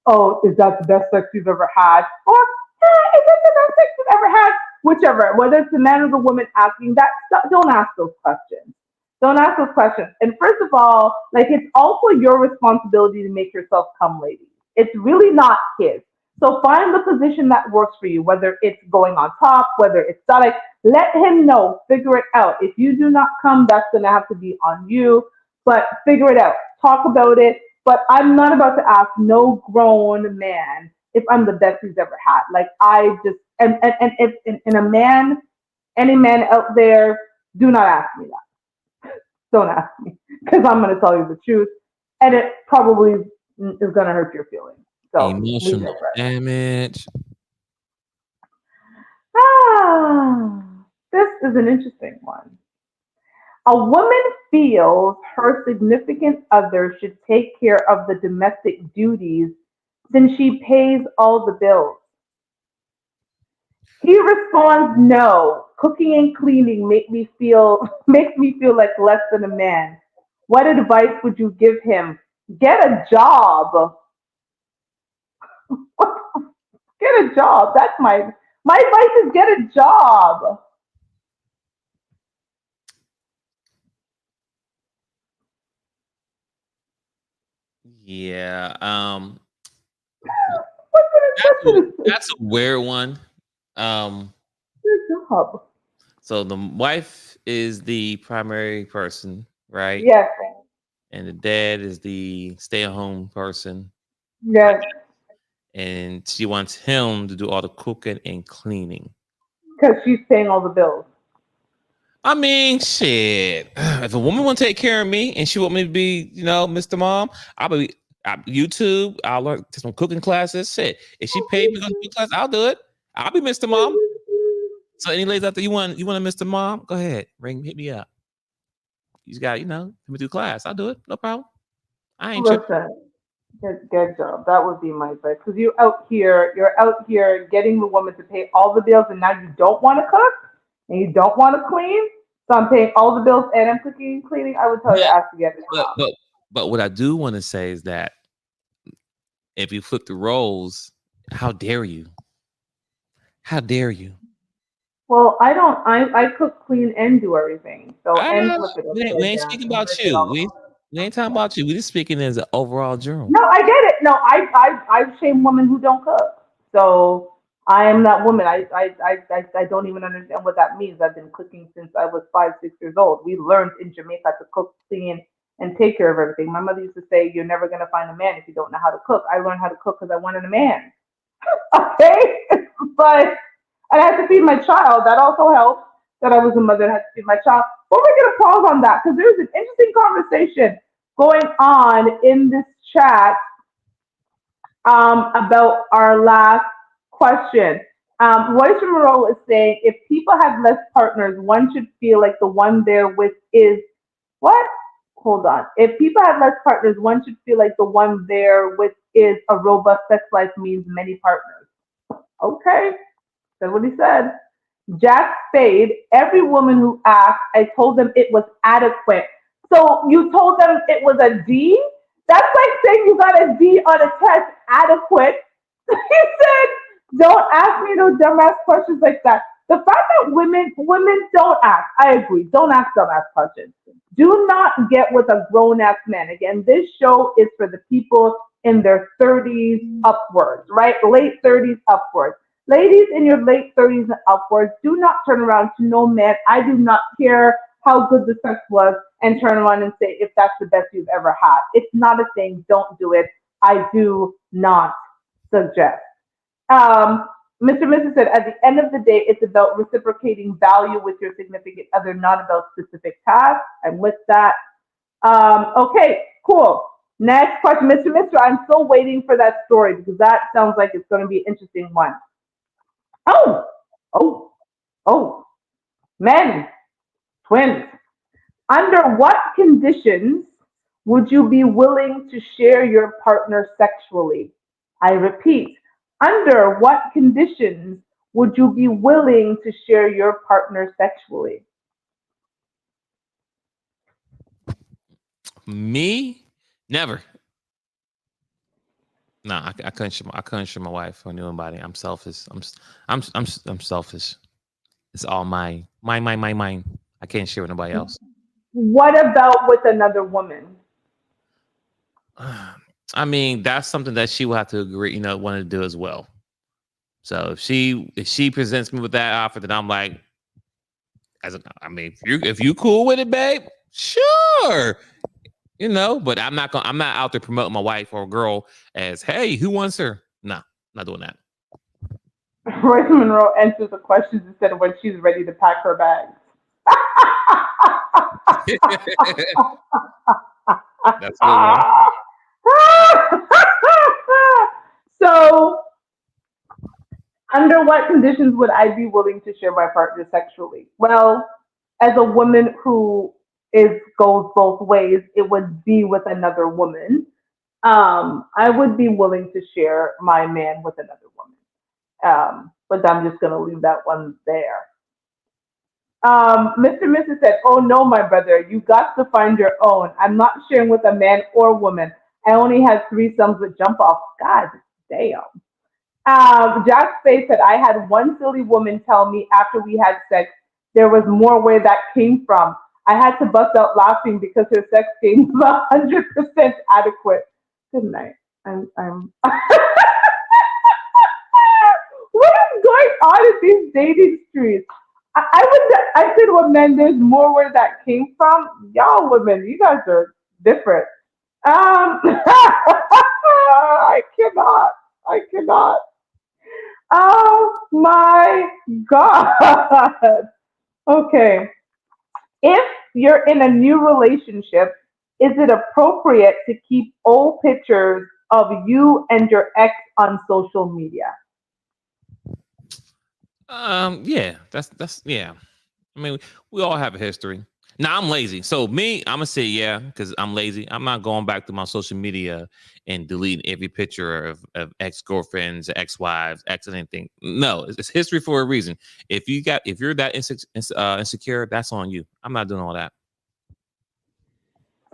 S1: "Oh, is that the best sex you've ever had?" Or, "Is that the best sex you've ever had?" Whichever, whether it's the man or the woman asking that, don't ask those questions. Don't ask those questions. And first of all, like it's also your responsibility to make yourself come, ladies. It's really not his. So find the position that works for you, whether it's going on top, whether it's static. Let him know. Figure it out. If you do not come, that's gonna have to be on you. But figure it out. Talk about it. But I'm not about to ask no grown man if I'm the best he's ever had. Like I just and if and a man, any man out there, do not ask me that. Don't ask me because I'm going to tell you the truth, and it probably is going to hurt your feelings. So leave it
S2: Emotional
S1: right.
S2: damage.
S1: Ah, this is an interesting one. A woman feels her significant other should take care of the domestic duties since she pays all the bills. He responds, "No, cooking and cleaning makes me feel like less than a man. What advice would you give him? Get a job. Get a job. That's my advice is get a job."
S2: Yeah.
S1: What's it?
S2: That's a weird one. Um.
S1: Get a job.
S2: So the wife is the primary person, right?
S1: Yes,
S2: And the dad is the stay-at-home person, right?
S1: yes,
S2: And she wants him to do all the cooking and cleaning.
S1: because she's paying all the bills.
S2: I mean, shit. If a woman want to take care of me and she want me to be, Mr. Mom, YouTube. I'll learn some cooking classes. Shit. If she paid me to go to cooking class, I'll do it. I'll be Mr. Mom. So any ladies out there, you want a Mr. Mom? Go ahead, hit me up. You just got, let me do class. I'll do it. No problem. I ain't tripping.
S1: Listen, get a job. That would be my advice. Because you're out here getting the woman to pay all the bills, and now you don't want to cook and you don't want to clean. So I'm paying all the bills and I'm cooking and cleaning. I would tell your
S2: But
S1: ass to get a
S2: but
S1: job.
S2: but but what I do want to say is that if you flip the roles, how dare you? How dare you?
S1: Well, I don't. I cook, clean, and do everything. So
S2: I
S1: and
S2: know
S1: flip it
S2: we
S1: upside
S2: ain't
S1: down
S2: speaking
S1: and
S2: about
S1: risk it
S2: you.
S1: all.
S2: We ain't talking about you. We just speaking as an overall general.
S1: No, I get it. No, I shame women who don't cook. So I am that woman. I don't even understand what that means. I've been cooking since I was 5, 6 years old. We learned in Jamaica to cook, clean, and take care of everything. My mother used to say, "You're never gonna find a man if you don't know how to cook." I learned how to cook because I wanted a man. Okay, but and I had to feed my child. That also helped. That I was a mother and had to feed my child. But we're gonna pause on that because there's an interesting conversation going on in this chat about our last question. Royce Monroe is saying if people have less partners, one should feel like the one they're with is what? Hold on. If people have less partners, one should feel like the one they're with is a robust sex life means many partners. Okay, that's what he said. Jack Spade, every woman who asked, I told them it was adequate. So you told them it was a D? That's like saying you got a D on a test, adequate. He said, don't ask me no dumbass questions like that. The fact that women don't ask, I agree, don't ask dumbass questions. Do not get with a grown ass man. Again, this show is for the people in their 30s upwards, right? Late 30s upwards. Ladies in your late 30s and upwards, do not turn around to no man. I do not care how good the sex was and turn around and say if that's the best you've ever had. It's not a thing. Don't do it. I do not suggest. Um, Mr. Mrs. said, at the end of the day, it's about reciprocating value with your significant other, not about specific tasks. I'm with that. Okay, cool. Next question, Mr. Mister. I'm still waiting for that story because that sounds like it's going to be an interesting one. Oh, oh, oh, men, twins. Under what conditions would you be willing to share your partner sexually? I repeat, under what conditions would you be willing to share your partner sexually?
S2: Me, never. No, I couldn't share. I couldn't share my wife or anybody. I'm selfish. I'm selfish. It's all mine. I can't share with nobody else.
S1: What about with another woman?
S2: I mean, that's something that she will have to agree, want to do as well. So if she presents me with that offer, then I'm like, I mean, if you cool with it, babe, sure. But I'm not out there promoting my wife or girl as, hey, who wants her? No, not doing that.
S1: Royce Monroe answers the questions instead of when she's ready to pack her bags.
S2: That's a good one.
S1: So, under what conditions would I be willing to share my partner sexually? Well, as a woman who is goes both ways, it would be with another woman. I would be willing to share my man with another woman. But I'm just gonna leave that one there. Mr. Mrs. said, "Oh no, my brother, you got to find your own. I'm not sharing with a man or woman. I only had three sons with jump off. God damn." Jack's face said, I had one silly woman tell me after we had sex there was more where that came from. I had to bust out laughing because her sex game was 100% adequate. Good night. I'm what is going on in these dating streets? I said, well, men, there's more where that came from. Y'all women, you guys are different. I cannot. I cannot. Oh my God. Okay. If you're in a new relationship, is it appropriate to keep old pictures of you and your ex on social media?
S2: Yeah, that's yeah. I mean, we all have a history. Now I'm lazy, so me, I'm gonna say yeah because I'm lazy. I'm not going back to my social media and deleting every picture of ex girlfriends, ex wives, ex anything. No, it's history for a reason. If you're that insecure, that's on you. I'm not doing all that.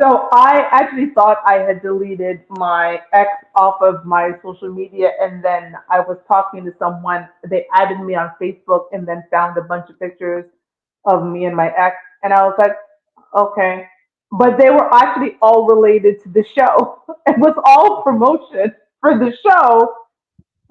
S1: So I actually thought I had deleted my ex off of my social media, and then I was talking to someone. They added me on Facebook, and then found a bunch of pictures of me and my ex, and I was like, okay, but they were actually all related to the show. It was all promotion for the show,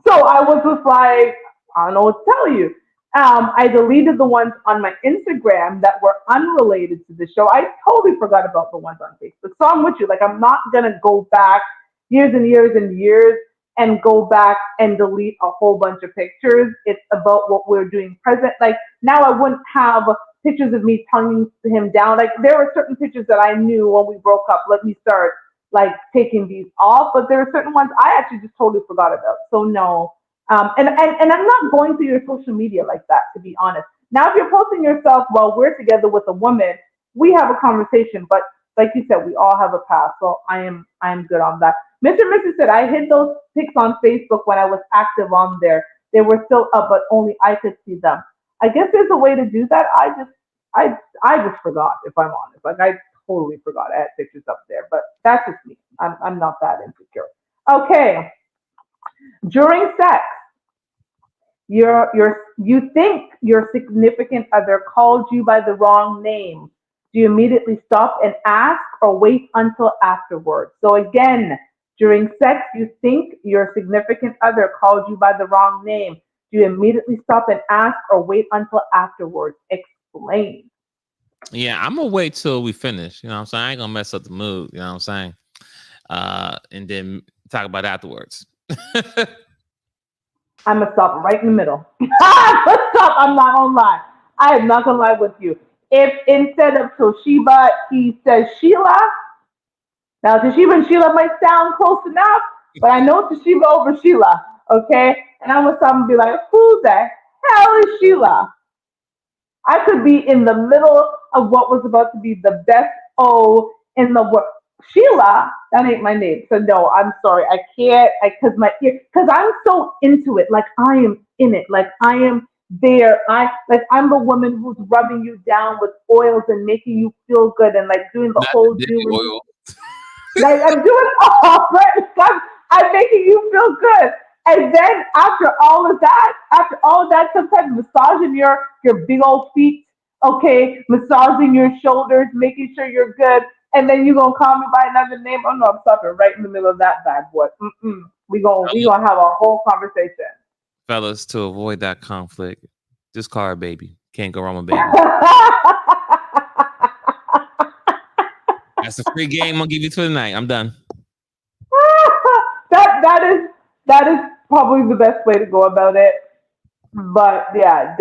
S1: so I was just like, I don't know what to tell you. I deleted the ones on my Instagram that were unrelated to the show. I totally forgot about the ones on Facebook. So I'm with you. Like, I'm not going to go back years and years and years and go back and delete a whole bunch of pictures. It's about what we're doing present. Like, now I wouldn't have pictures of me tonguing him down. Like, there were certain pictures that I knew when we broke up. Let me start like taking these off, but there are certain ones I actually just totally forgot about. So no, and I'm not going through your social media like that, to be honest. Now, if you're posting yourself while we're together with a woman, we have a conversation. But like you said, we all have a past, so I am good on that. Mr. Mrs. said I hid those pics on Facebook when I was active on there. They were still up, but only I could see them. I guess there's a way to do that. I just forgot, if I'm honest. Like I totally forgot. I had pictures up there, but that's just me. I'm not that insecure. Okay, during sex, you think your significant other called you by the wrong name. Do you immediately stop and ask or wait until afterwards? So again, during sex, you think your significant other called you by the wrong name. Do you immediately stop and ask or wait until afterwards? Explain.
S2: Yeah, I'm gonna wait till we finish. You know what I'm saying? I ain't gonna mess up the mood. You know what I'm saying? And then talk about it afterwards.
S1: I'm gonna stop right in the middle. Let's stop. I'm not gonna lie. I am not gonna lie with you. If instead of Toshiba he says Sheila, now Toshiba and Sheila might sound close enough, but I know Toshiba over Sheila. Okay, and I'm gonna stop and be like, who the hell is Sheila? I could be in the middle of what was about to be the best O in the world. Sheila, that ain't my name. So no, I'm sorry. I can't. Because my ear, because I'm so into it. Like I am in it. Like I am there. I'm the woman who's rubbing you down with oils and making you feel good and like doing the
S2: Not the
S1: whole
S2: Diddy
S1: doing.
S2: oil.
S1: Like I'm doing all right. I'm making you feel good. And then after all of that, sometimes massaging your big old feet, okay, massaging your shoulders, making sure you're good, and then you gonna call me by another name. Oh no, I'm stopping right in the middle of that bad boy. Mm-mm. We gonna have a whole conversation.
S2: Fellas, to avoid that conflict, just call her baby. Can't go wrong with baby. That's a free game I'll give you for the night. I'm done.
S1: that is probably the best way to go about it. But yeah,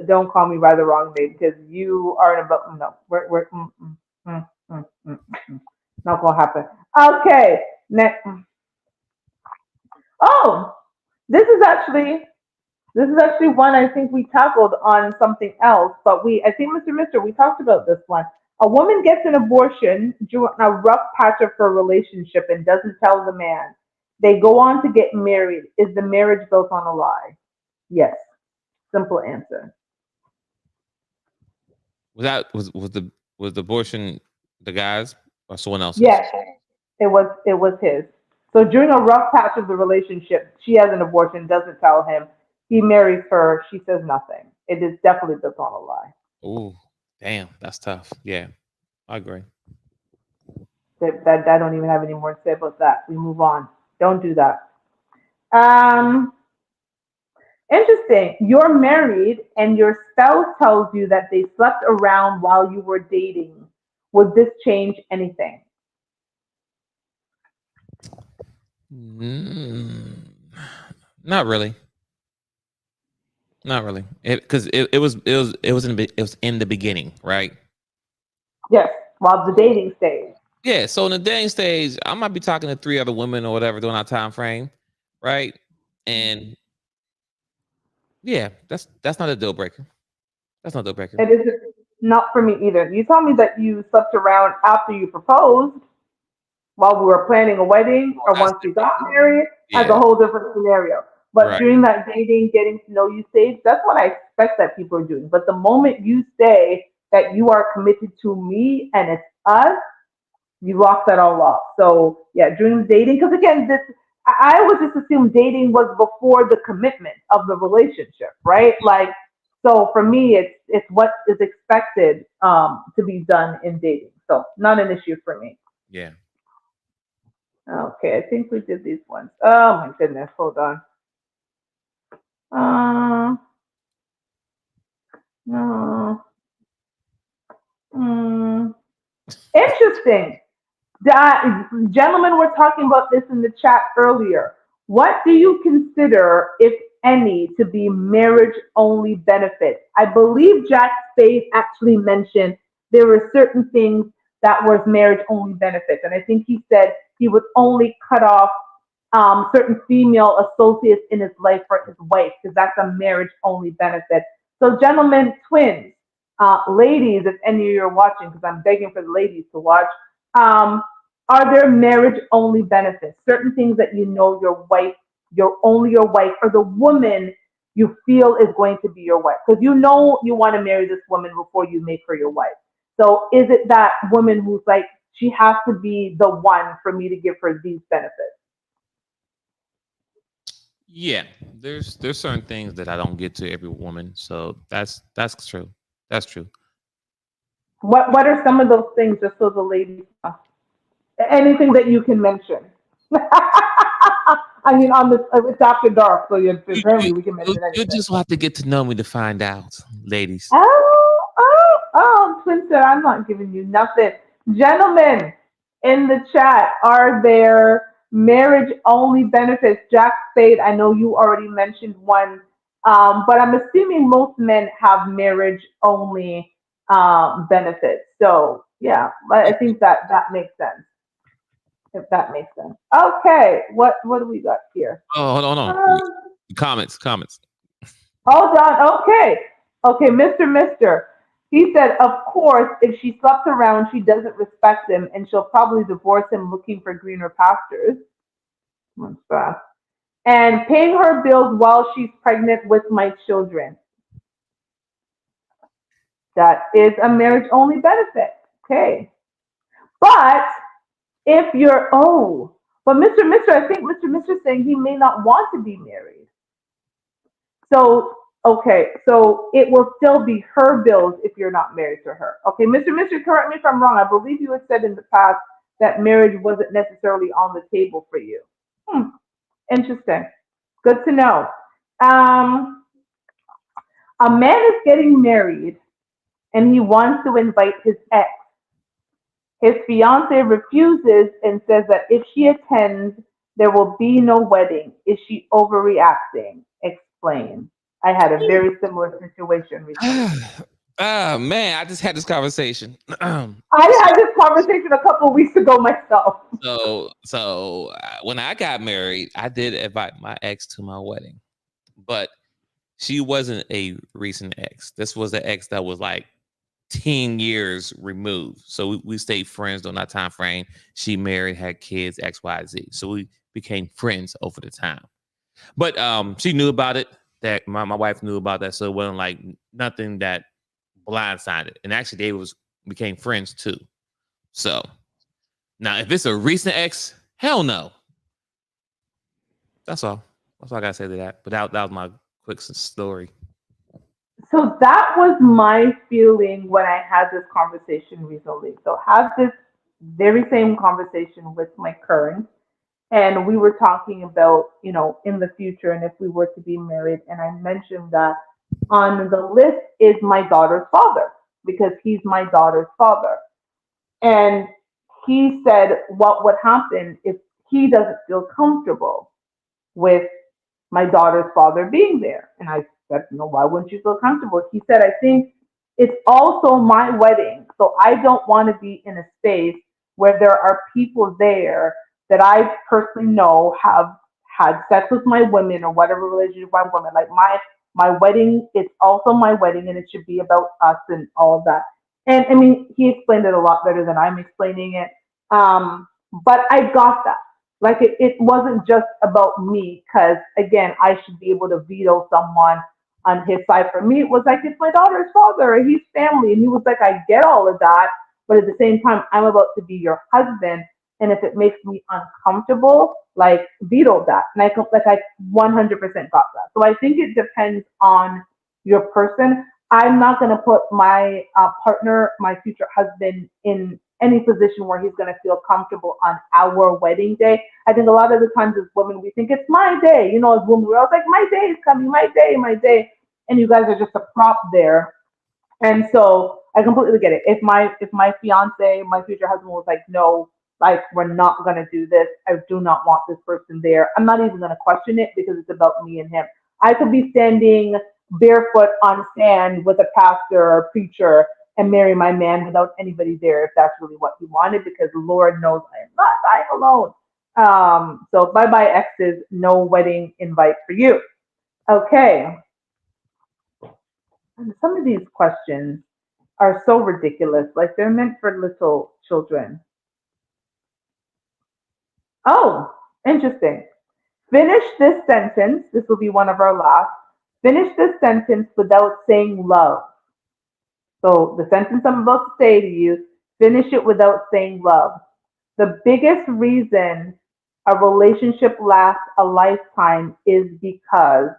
S1: don't call me by the wrong name because you are in about no, we're mm, mm, mm. Not gonna happen. Okay, next. Oh, this is actually one I think we tackled on something else, but I think Mr. we talked about this one. A woman gets an abortion during a rough patch of her relationship and doesn't tell the man. They go on to get married. Is the marriage built on a lie? Yes. Simple answer.
S2: Was the abortion the guy's or someone else's?
S1: Yes, it was his. So during a rough patch of the relationship, she has an abortion, doesn't tell him. He marries her. She says nothing. It is definitely built on a lie.
S2: Ooh, damn, that's tough. Yeah, I agree.
S1: That I don't even have any more to say about that. We move on. Don't do that. Um, Interesting. You're married and your spouse tells you that they slept around while you were dating. Would this change anything?
S2: Mm, not really. Not really. Because it was in the beginning, right?
S1: Yes, while the dating stage.
S2: Yeah. So in the dating stage, I might be talking to three other women or whatever during our time frame, right? And yeah, that's not a deal breaker. That's not a deal breaker.
S1: It is not for me either. You told me that you slept around after you proposed while we were planning a wedding
S2: Oh,
S1: or
S2: that's
S1: once we
S2: different.
S1: got married. That's a
S2: Yeah.
S1: whole different scenario. But
S2: Right.
S1: during that dating, getting to know you stage, that's what I expect that people are doing. But the moment you say that you are committed to me and it's us, you lock that all off. So yeah, during dating, because again, this I always just assumed dating was before the commitment of the relationship, right? Like, so for me, it's what is expected to be done in dating. So not an issue for me.
S2: Yeah.
S1: Okay, I think we did these ones. Oh my goodness, hold on. Uh, no. Mm, interesting. Gentlemen were talking about this in the chat earlier. What do you consider, if any, to be marriage only benefits? I believe Jack Spade actually mentioned there were certain things that was marriage only benefits. And I think he said he would only cut off certain female associates in his life for his wife, because that's a marriage only benefit. So, gentlemen, twins, ladies, if any of you are watching, because I'm begging for the ladies to watch, um, are there marriage only benefits? Certain things that you know your wife, your only your wife, or the woman you feel is going to be your wife? Because you know you want to marry this woman before you make her your wife. So is it that woman who's like, she has to be the one for me to give her these benefits?
S2: Yeah, there's certain things that I don't get to every woman, so that's true. That's true.
S1: What are some of those things, just so the ladies know? Anything that you can mention. I mean, on this, it's after dark, so
S2: You,
S1: apparently we can mention
S2: you
S1: anything.
S2: just have to get to know me to find out, ladies.
S1: Twin said, I'm not giving you nothing. Gentlemen in the chat, are there marriage only benefits? Jack Spade, I know you already mentioned one, but I'm assuming most men have marriage only benefits. So, yeah, I think that that makes sense, if that makes sense. Okay, what do we got here?
S2: Oh, hold on.
S1: Um,
S2: Comments.
S1: Hold on. Okay. Okay, Mr. He said, of course, if she slept around, she doesn't respect him and she'll probably divorce him looking for greener pastures. What's that? And paying her bills while she's pregnant with my children. That is a marriage only benefit. Okay. But if you're, oh, but Mr. I think Mr. is saying he may not want to be married. So, okay, so it will still be her bills if you're not married to her. Okay, Mr. Correct me if I'm wrong. I believe you had said in the past that marriage wasn't necessarily on the table for you. Hmm, interesting. Good to know. Um, a man is getting married and he wants to invite his ex. His fiance refuses and says that if she attends, there will be no wedding. Is she overreacting? Explain. I had a very similar situation recently.
S2: Man, I just had this conversation.
S1: I had this conversation a couple of weeks ago myself.
S2: When I got married, I did invite my ex to my wedding, but she wasn't a recent ex. This was an ex that was like 10 years removed. So we stayed friends during that time frame. She married, had kids, XYZ. So we became friends over the time. But she knew about it. That my wife knew about that. So it wasn't like nothing that blindsided. And actually they was became friends too. So now if it's a recent ex, hell no. That's all. That's all I gotta say to that. But that was my quick story.
S1: So that was my feeling when I had this conversation recently. So have this very same conversation with my current, and we were talking about, in the future and if we were to be married, and I mentioned that on the list is my daughter's father because he's my daughter's father. And he said what would happen if he doesn't feel comfortable with my daughter's father being there. And I said, no, why wouldn't you feel comfortable? He said, I think it's also my wedding. So I don't want to be in a space where there are people there that I personally know have had sex with my women or whatever relationship with my women. Like my wedding, it's also my wedding and it should be about us and all of that. And I mean, he explained it a lot better than I'm explaining it. But I got that. Like it wasn't just about me, because again, I should be able to veto someone on his side. For me, it was like it's my daughter's father, and he's family, and he was like, I get all of that, but at the same time, I'm about to be your husband, and if it makes me uncomfortable, like veto that. And I 100% got that. So I think it depends on your person. I'm not going to put my partner, my future husband, in any position where he's going to feel comfortable on our wedding day. I think a lot of the times as women, we think it's my day. As women, we're always like, my day is coming, my day, my day. And you guys are just a prop there. And so I completely get it. If my fiance, my future husband was like, no, like we're not gonna do this. I do not want this person there. I'm not even gonna question it because it's about me and him. I could be standing barefoot on sand with a pastor or a preacher and marry my man without anybody there if that's really what he wanted, because Lord knows I am not dying alone. So bye bye exes, no wedding invite for you. Okay. And some of these questions are so ridiculous. Like they're meant for little children. Oh, interesting. Finish this sentence. This will be one of our last. Finish this sentence without saying love. So the sentence I'm about to say to you, finish it without saying love. The biggest reason a relationship lasts a lifetime is because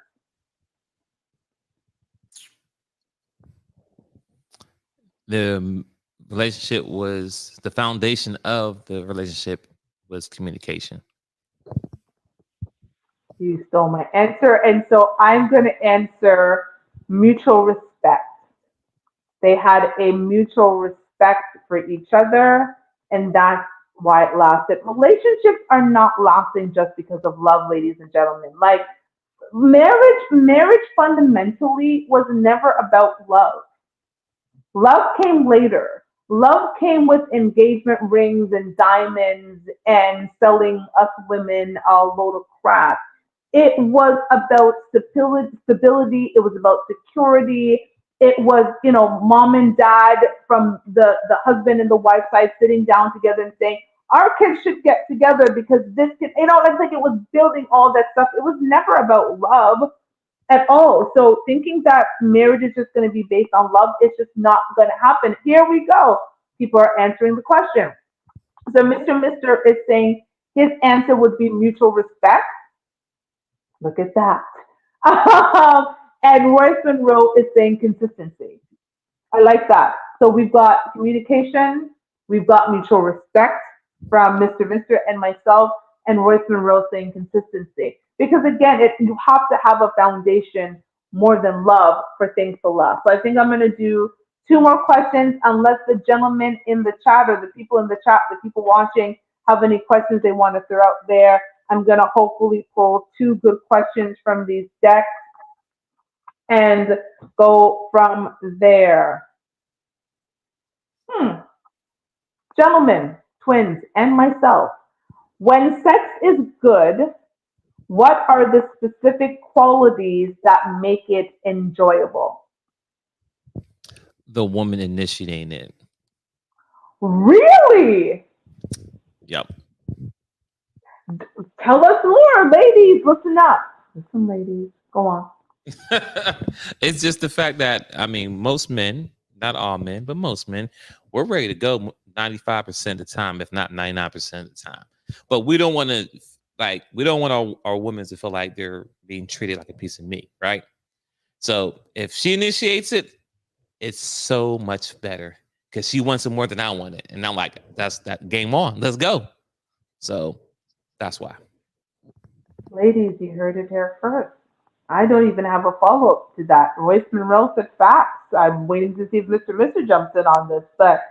S2: The relationship was the foundation of the relationship was communication.
S1: you stole my answer. And so I'm going to answer mutual respect. They had a mutual respect for each other, and that's why it lasted. Relationships are not lasting just because of love, ladies and gentlemen. Like marriage fundamentally was never about love. Love came later. Love came with engagement rings and diamonds and selling us women a load of crap. It was about stability. It was about security. It was, mom and dad from the husband and the wife side sitting down together and saying, our kids should get together because this kid, like it was building all that stuff. It was never about love at all. So thinking that marriage is just going to be based on love is just not going to happen. Here we go. People are answering the question. So Mr. is saying his answer would be mutual respect. Look at that. And Royce Monroe is saying consistency. I like that. So we've got communication, we've got mutual respect from Mr. and myself, and Royce Monroe saying consistency. Because again, you have to have a foundation more than love for things to last. So I think I'm going to do two more questions, unless the gentlemen in the chat or the people in the chat, the people watching, have any questions they want to throw out there. I'm going to hopefully pull two good questions from these decks and go from there. Hmm. Gentlemen, twins, and myself, when sex is good, what are the specific qualities that make it enjoyable?
S2: The woman initiating it.
S1: Really?
S2: Yep.
S1: Tell us more, ladies. Listen up. Listen, ladies. Go on.
S2: It's just the fact that most men, not all men, but most men, we're ready to go 95% of the time, if not 99% of the time. But we don't want to we don't want our women to feel like they're being treated like a piece of meat, right? So if she initiates it, it's so much better because she wants it more than I want it. And I'm like, that's that game on. Let's go. So that's why.
S1: Ladies, you heard it here first. I don't even have a follow up to that. Royce Monroe said facts. I'm waiting to see if Mr. jumps in on this, but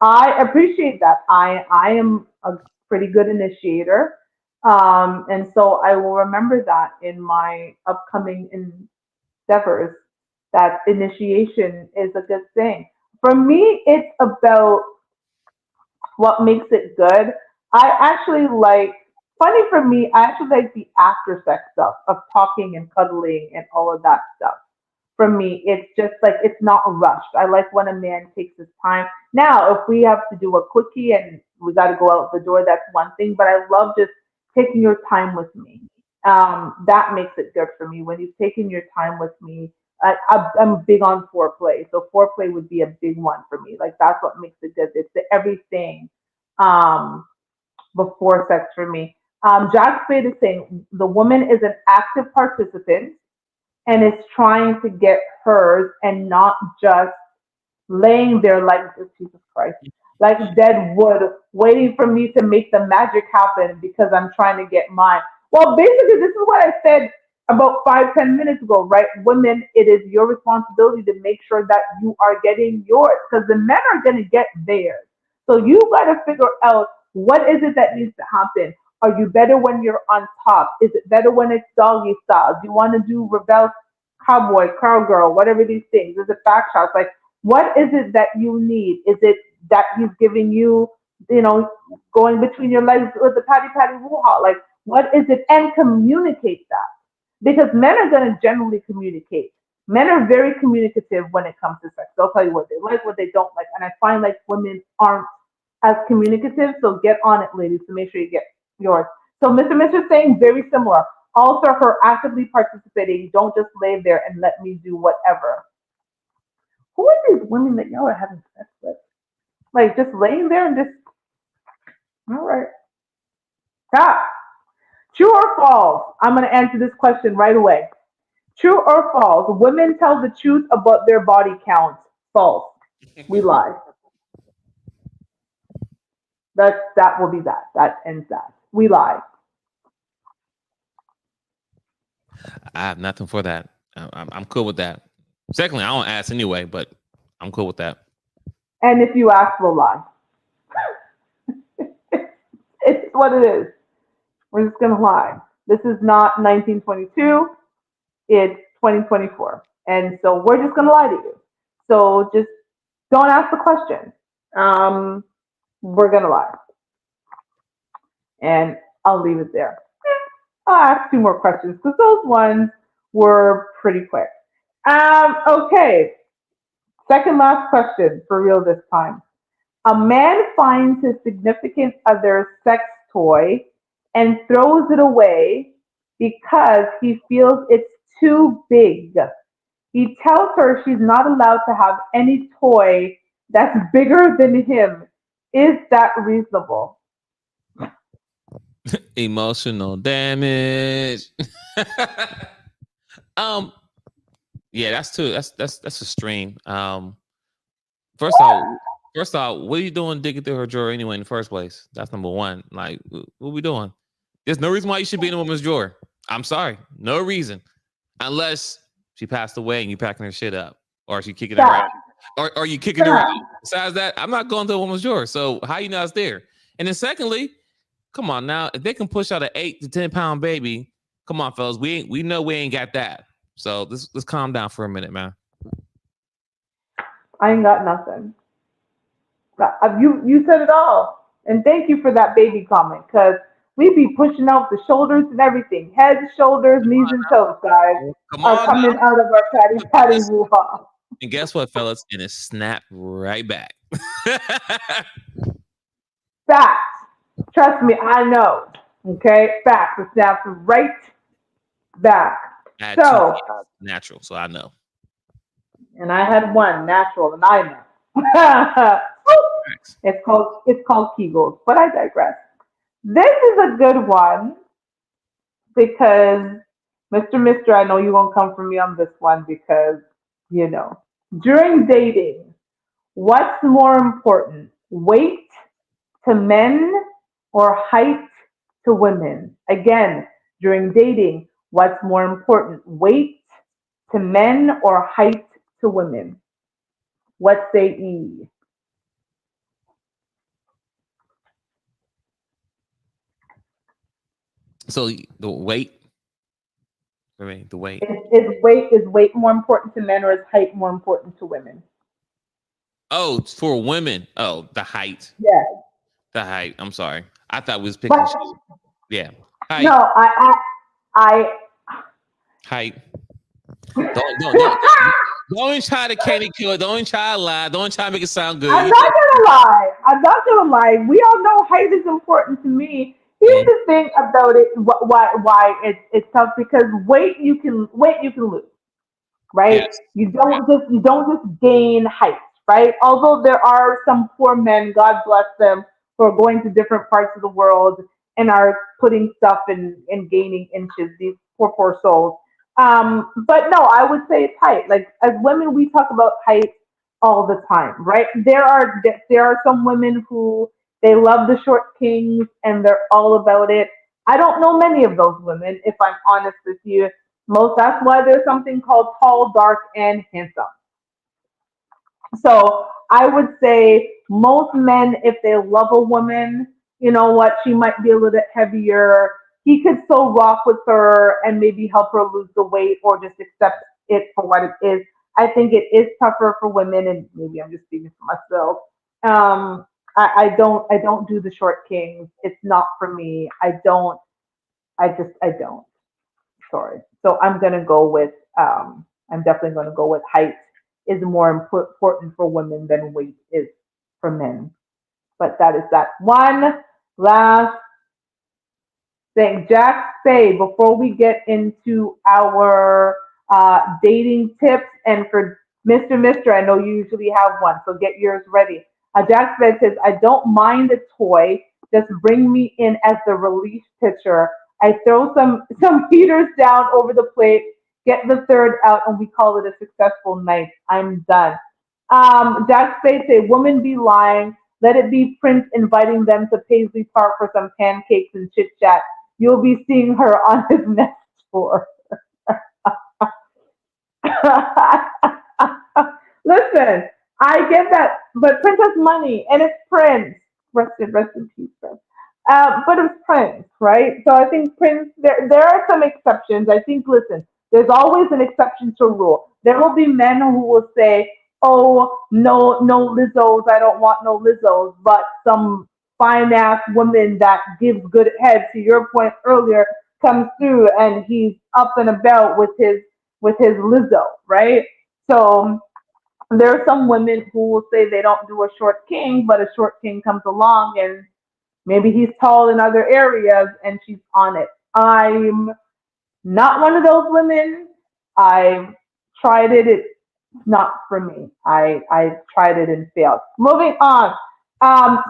S1: I appreciate that. I am a pretty good initiator, and so I will remember that in my upcoming endeavors. That initiation is a good thing. For me, it's about what makes it good. I actually like, funny for me, I actually like the after sex stuff of talking and cuddling and all of that stuff. For me, it's just like, it's not rushed. I like when a man takes his time. Now, if we have to do a quickie and we got to go out the door, that's one thing, but I love just taking your time with me. That makes it good for me. When you've taken your time with me, I'm big on foreplay. So foreplay would be a big one for me. Like that's what makes it good. It's the everything um, before sex for me. Jack Spade is saying the woman is an active participant and is trying to get hers and not just laying there like Jesus Christ, like dead wood, waiting for me to make the magic happen because I'm trying to get mine. Well, basically, this is what I said about 5, 10 minutes ago, right? Women, it is your responsibility to make sure that you are getting yours because the men are going to get theirs. So you got to figure out what is it that needs to happen. Are you better when you're on top? Is it better when it's doggy style? Do you want to do reverse cowboy, cowgirl, whatever these things? Is it back shots? Like, what is it that you need? Is it that he's giving you, you know, going between your legs with the patty patty woo ha? Like, what is it? And communicate that. Because men are going to generally communicate. Men are very communicative when it comes to sex. They'll tell you what they like, what they don't like. And I find like women aren't as communicative. So get on it, ladies, to make sure you get yours. So Mr. is saying very similar. Also, her actively participating. Don't just lay there and let me do whatever. Who are these women that y'all are having sex with? Like just laying there and just all right. Stop. True or false? I'm gonna answer this question right away. True or false? Women tell the truth about their body count. False. We lie. That will be that. That ends that. We lie.
S2: I have nothing for that. I'm cool with that. Secondly, I don't ask anyway, but I'm cool with that.
S1: And if you ask, we'll lie. It's what it is. We're just gonna lie. This is not 1922. It's 2024, and so we're just gonna lie to you. So just don't ask the question. Um, we're gonna lie, and I'll leave it there. I'll ask two more questions because those ones were pretty quick. Okay, second last question for real this time. A man finds his significant other's sex toy and throws it away because he feels it's too big. He tells her she's not allowed to have any toy that's bigger than him. Is that reasonable?
S2: Emotional damage. um, yeah, that's too. That's a stream. First off, first off, what are you doing digging through her drawer anyway in the first place? That's number one. Like, what are we doing? There's no reason why you should be in a woman's drawer. I'm sorry, no reason, unless she passed away and you packing her shit up, or she kicking her out,
S1: Fact.
S2: or you kicking her out.
S1: Fact.
S2: Besides that, I'm not going to a woman's drawer. So how you know it's there? And then secondly, come on now, if they can push out an 8 to 10 pound baby, come on, fellas, we know we ain't got that. So let's calm down for a minute, man.
S1: I ain't got nothing. You said it all, and thank you for that baby comment because we be pushing out the shoulders and everything, head, shoulders, knees, and toes, guys
S2: Come
S1: are
S2: on
S1: coming
S2: now.
S1: out of our patty
S2: And
S1: patty
S2: it's
S1: woo ha.
S2: And guess what, fellas? And it snapped right back.
S1: Facts. Trust me, I know. Okay, facts. It snaps right back.
S2: I had two
S1: So,
S2: kids, natural, so I know.
S1: and I had one natural, and I know.
S2: Thanks.
S1: It's called Kegels, but I digress. This is a good one because Mister, I know you won't come for me on this one because you know during dating, what's more important, weight to men or height to women? Again, during dating, what's more important, weight to men or height to women? What say E?
S2: So the weight, I mean, the weight.
S1: Is weight more important to men or is height more important to women?
S2: Oh, it's for women. Oh, the height.
S1: Yeah,
S2: The height. I'm sorry. I thought we was picking.
S1: but
S2: Yeah,
S1: no,
S2: height.
S1: I
S2: Height. Don't even try to candy kill it. Don't even try to lie. Don't even try to make it sound good.
S1: I'm not gonna lie. I'm not gonna lie. We all know height is important to me. Here's
S2: Mm,
S1: the thing about it. Why it's tough because weight you can lose, right?
S2: yes.
S1: You don't just gain height, right? Although there are some poor men, God bless them, who are going to different parts of the world and are putting stuff and gaining inches. These poor souls. But no, I would say it's height. Like as women, we talk about height all the time, right? There are some women who they love the short kings and they're all about it. I don't know many of those women, if I'm honest with you. That's why there's something called tall, dark, and handsome. So I would say most men, if they love a woman, you know what, she might be a little bit heavier. He could still rock with her and maybe help her lose the weight or just accept it for what it is. I think it is tougher for women, and maybe I'm just speaking for myself. I don't do the short kings. It's not for me. I don't. I don't. Sorry. So I'm definitely gonna go with height is more important for women than weight is for men. But that is that. One last Thank Jack Spade. Before we get into our dating tips, and for Mr. I know you usually have one, so get yours ready. Jack Spade says, I don't mind a toy. Just bring me in as the relief pitcher. I throw some heaters down over the plate, get the third out, and we call it a successful night. I'm done. Jack Spade say, women be lying. Let it be Prince inviting them to Paisley Park for some pancakes and chit chat. You'll be seeing her on his next tour. Listen, I get that, but Prince has money, and it's Prince. Rest in peace, Prince. But it's Prince, right? So I think Prince. There are some exceptions. I think. Listen, there's always an exception to a rule. There will be men who will say, "Oh, no, no Lizzos. I don't want no Lizzos." But some fine ass woman that gives good head, to your point earlier, comes through, and he's up and about with his Lizzo, right? So there are some women who will say they don't do a short king, but a short king comes along and maybe he's tall in other areas and she's on it. I'm not one of those women. I've tried it. It's not for me. I tried it and failed. Moving on.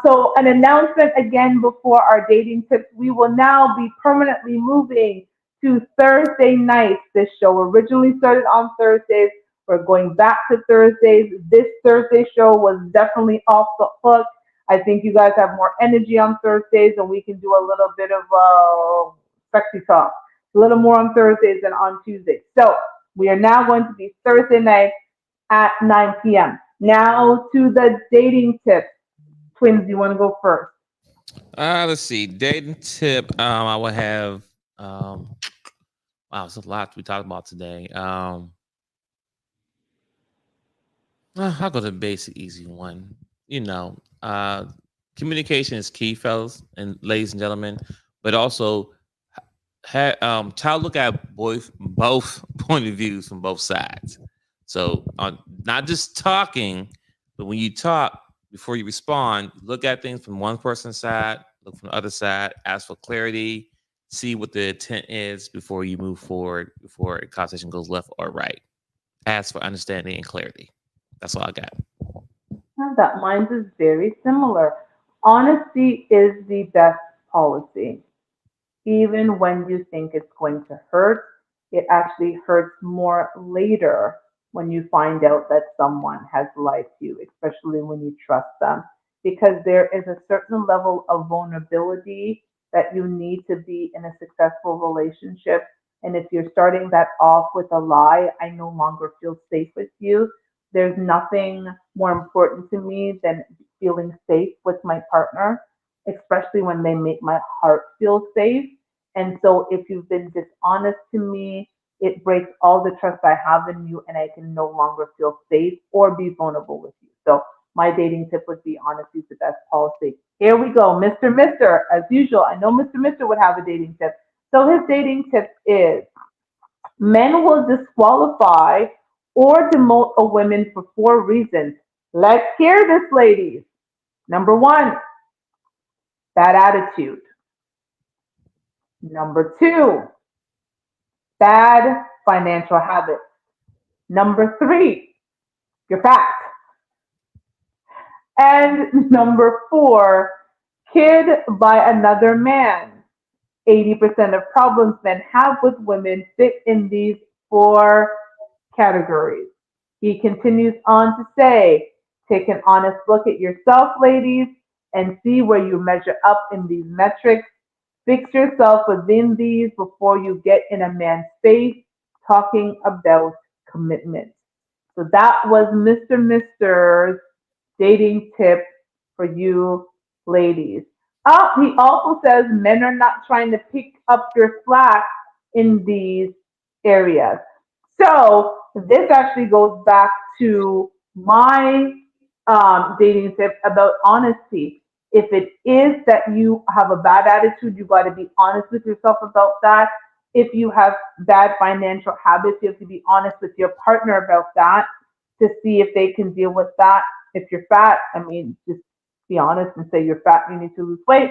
S1: So an announcement again before our dating tips. We will now be permanently moving to Thursday nights. This show originally started on Thursdays. We're going back to Thursdays. This Thursday show was definitely off the hook. I think you guys have more energy on Thursdays, and we can do a little bit of sexy talk a little more on Thursdays than on Tuesdays. So we are now going to be Thursday night at 9 p.m. Now to the dating tips. Twins, you want to go first?
S2: Let's see. Dating tip. I would have. Um, wow, it's a lot we talked about today. I'll go to the basic, easy one. You know, communication is key, fellas and ladies and gentlemen. But also, try to look at both point of views from both sides. So, not just talking, but when you talk, before you respond, look at things from one person's side, look from the other side, ask for clarity, see what the intent is before you move forward, before a conversation goes left or right. Ask for understanding and clarity. That's all I got.
S1: That mine is very similar. Honesty is the best policy. Even when you think it's going to hurt, it actually hurts more later when you find out that someone has lied to you, especially when you trust them. Because there is a certain level of vulnerability that you need to be in a successful relationship. And if you're starting that off with a lie, I no longer feel safe with you. There's nothing more important to me than feeling safe with my partner, especially when they make my heart feel safe. And so if you've been dishonest to me, it breaks all the trust I have in you, and I can no longer feel safe or be vulnerable with you. So my dating tip would be honesty is the best policy. Here we go, Mr. As usual, I know Mr. would have a dating tip. So his dating tip is men will disqualify or demote a woman for four reasons. Let's hear this, ladies. Number one, bad attitude. Number two, bad financial habits. Number three, you're fat. And number four, kid by another man. 80% of problems men have with women fit in these four categories. He continues on to say, take an honest look at yourself, ladies, and see where you measure up in these metrics. Fix yourself within these before you get in a man's face talking about commitment. So that was Mr.'s dating tip for you ladies. He also says men are not trying to pick up your slack in these areas. So this actually goes back to my dating tip about honesty. If it is that you have a bad attitude, you got to be honest with yourself about that. If you have bad financial habits, you have to be honest with your partner about that to see if they can deal with that. If you're fat, I mean, just be honest and say you're fat, you need to lose weight.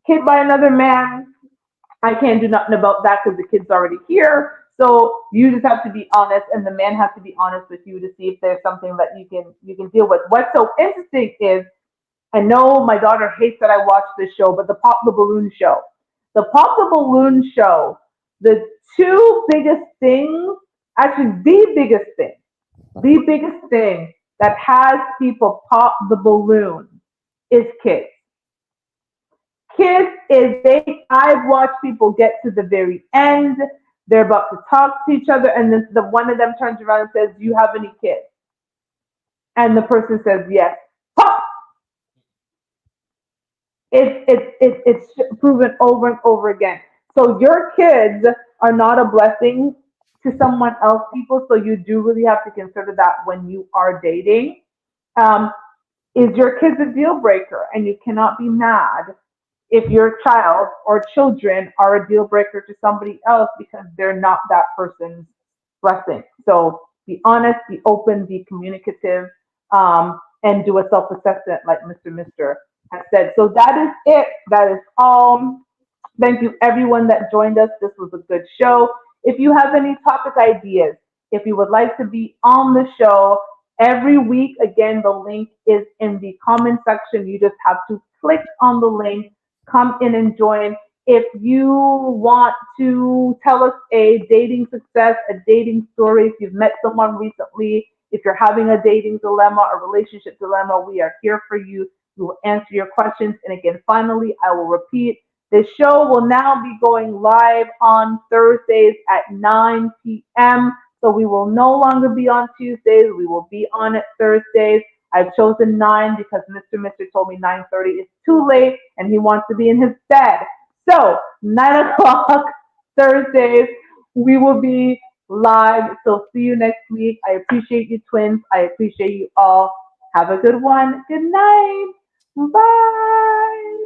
S1: Kid by another man. I can't do nothing about that because the kid's already here. So you just have to be honest, and the man has to be honest with you to see if there's something that you can deal with. What's so interesting is I know my daughter hates that I watch this show, but the Pop the Balloon show. The Pop the Balloon show, the two biggest things, actually the biggest thing that has people pop the balloon is kids. Kids is I've watched people get to the very end, they're about to talk to each other, and then the one of them turns around and says, "Do you have any kids?" And the person says yes. Pop. It's proven over and over again. So your kids are not a blessing to someone else, people. So you do really have to consider that when you are dating. Um, is your kids a deal breaker? And you cannot be mad if your child or children are a deal breaker to somebody else because they're not that person's blessing. So be honest, be open, be communicative, and do a self assessment, like Mr. has said. So that is it. That is all. Thank you, everyone that joined us. This was a good show. If you have any topic ideas, if you would like to be on the show every week, again, the link is in the comment section. You just have to click on the link, come in and join. If you want to tell us a dating success, a dating story, if you've met someone recently, if you're having a dating dilemma, a relationship dilemma, we are here for you. We will answer your questions. And again, finally, I will repeat the show will now be going live on Thursdays at 9 p.m. So we will no longer be on Tuesdays. We will be on at Thursdays. I've chosen 9 because Mr. told me 9:30 is too late and he wants to be in his bed. So 9 o'clock Thursdays, we will be live. So see you next week. I appreciate you, twins. I appreciate you all. Have a good one. Good night. Bye.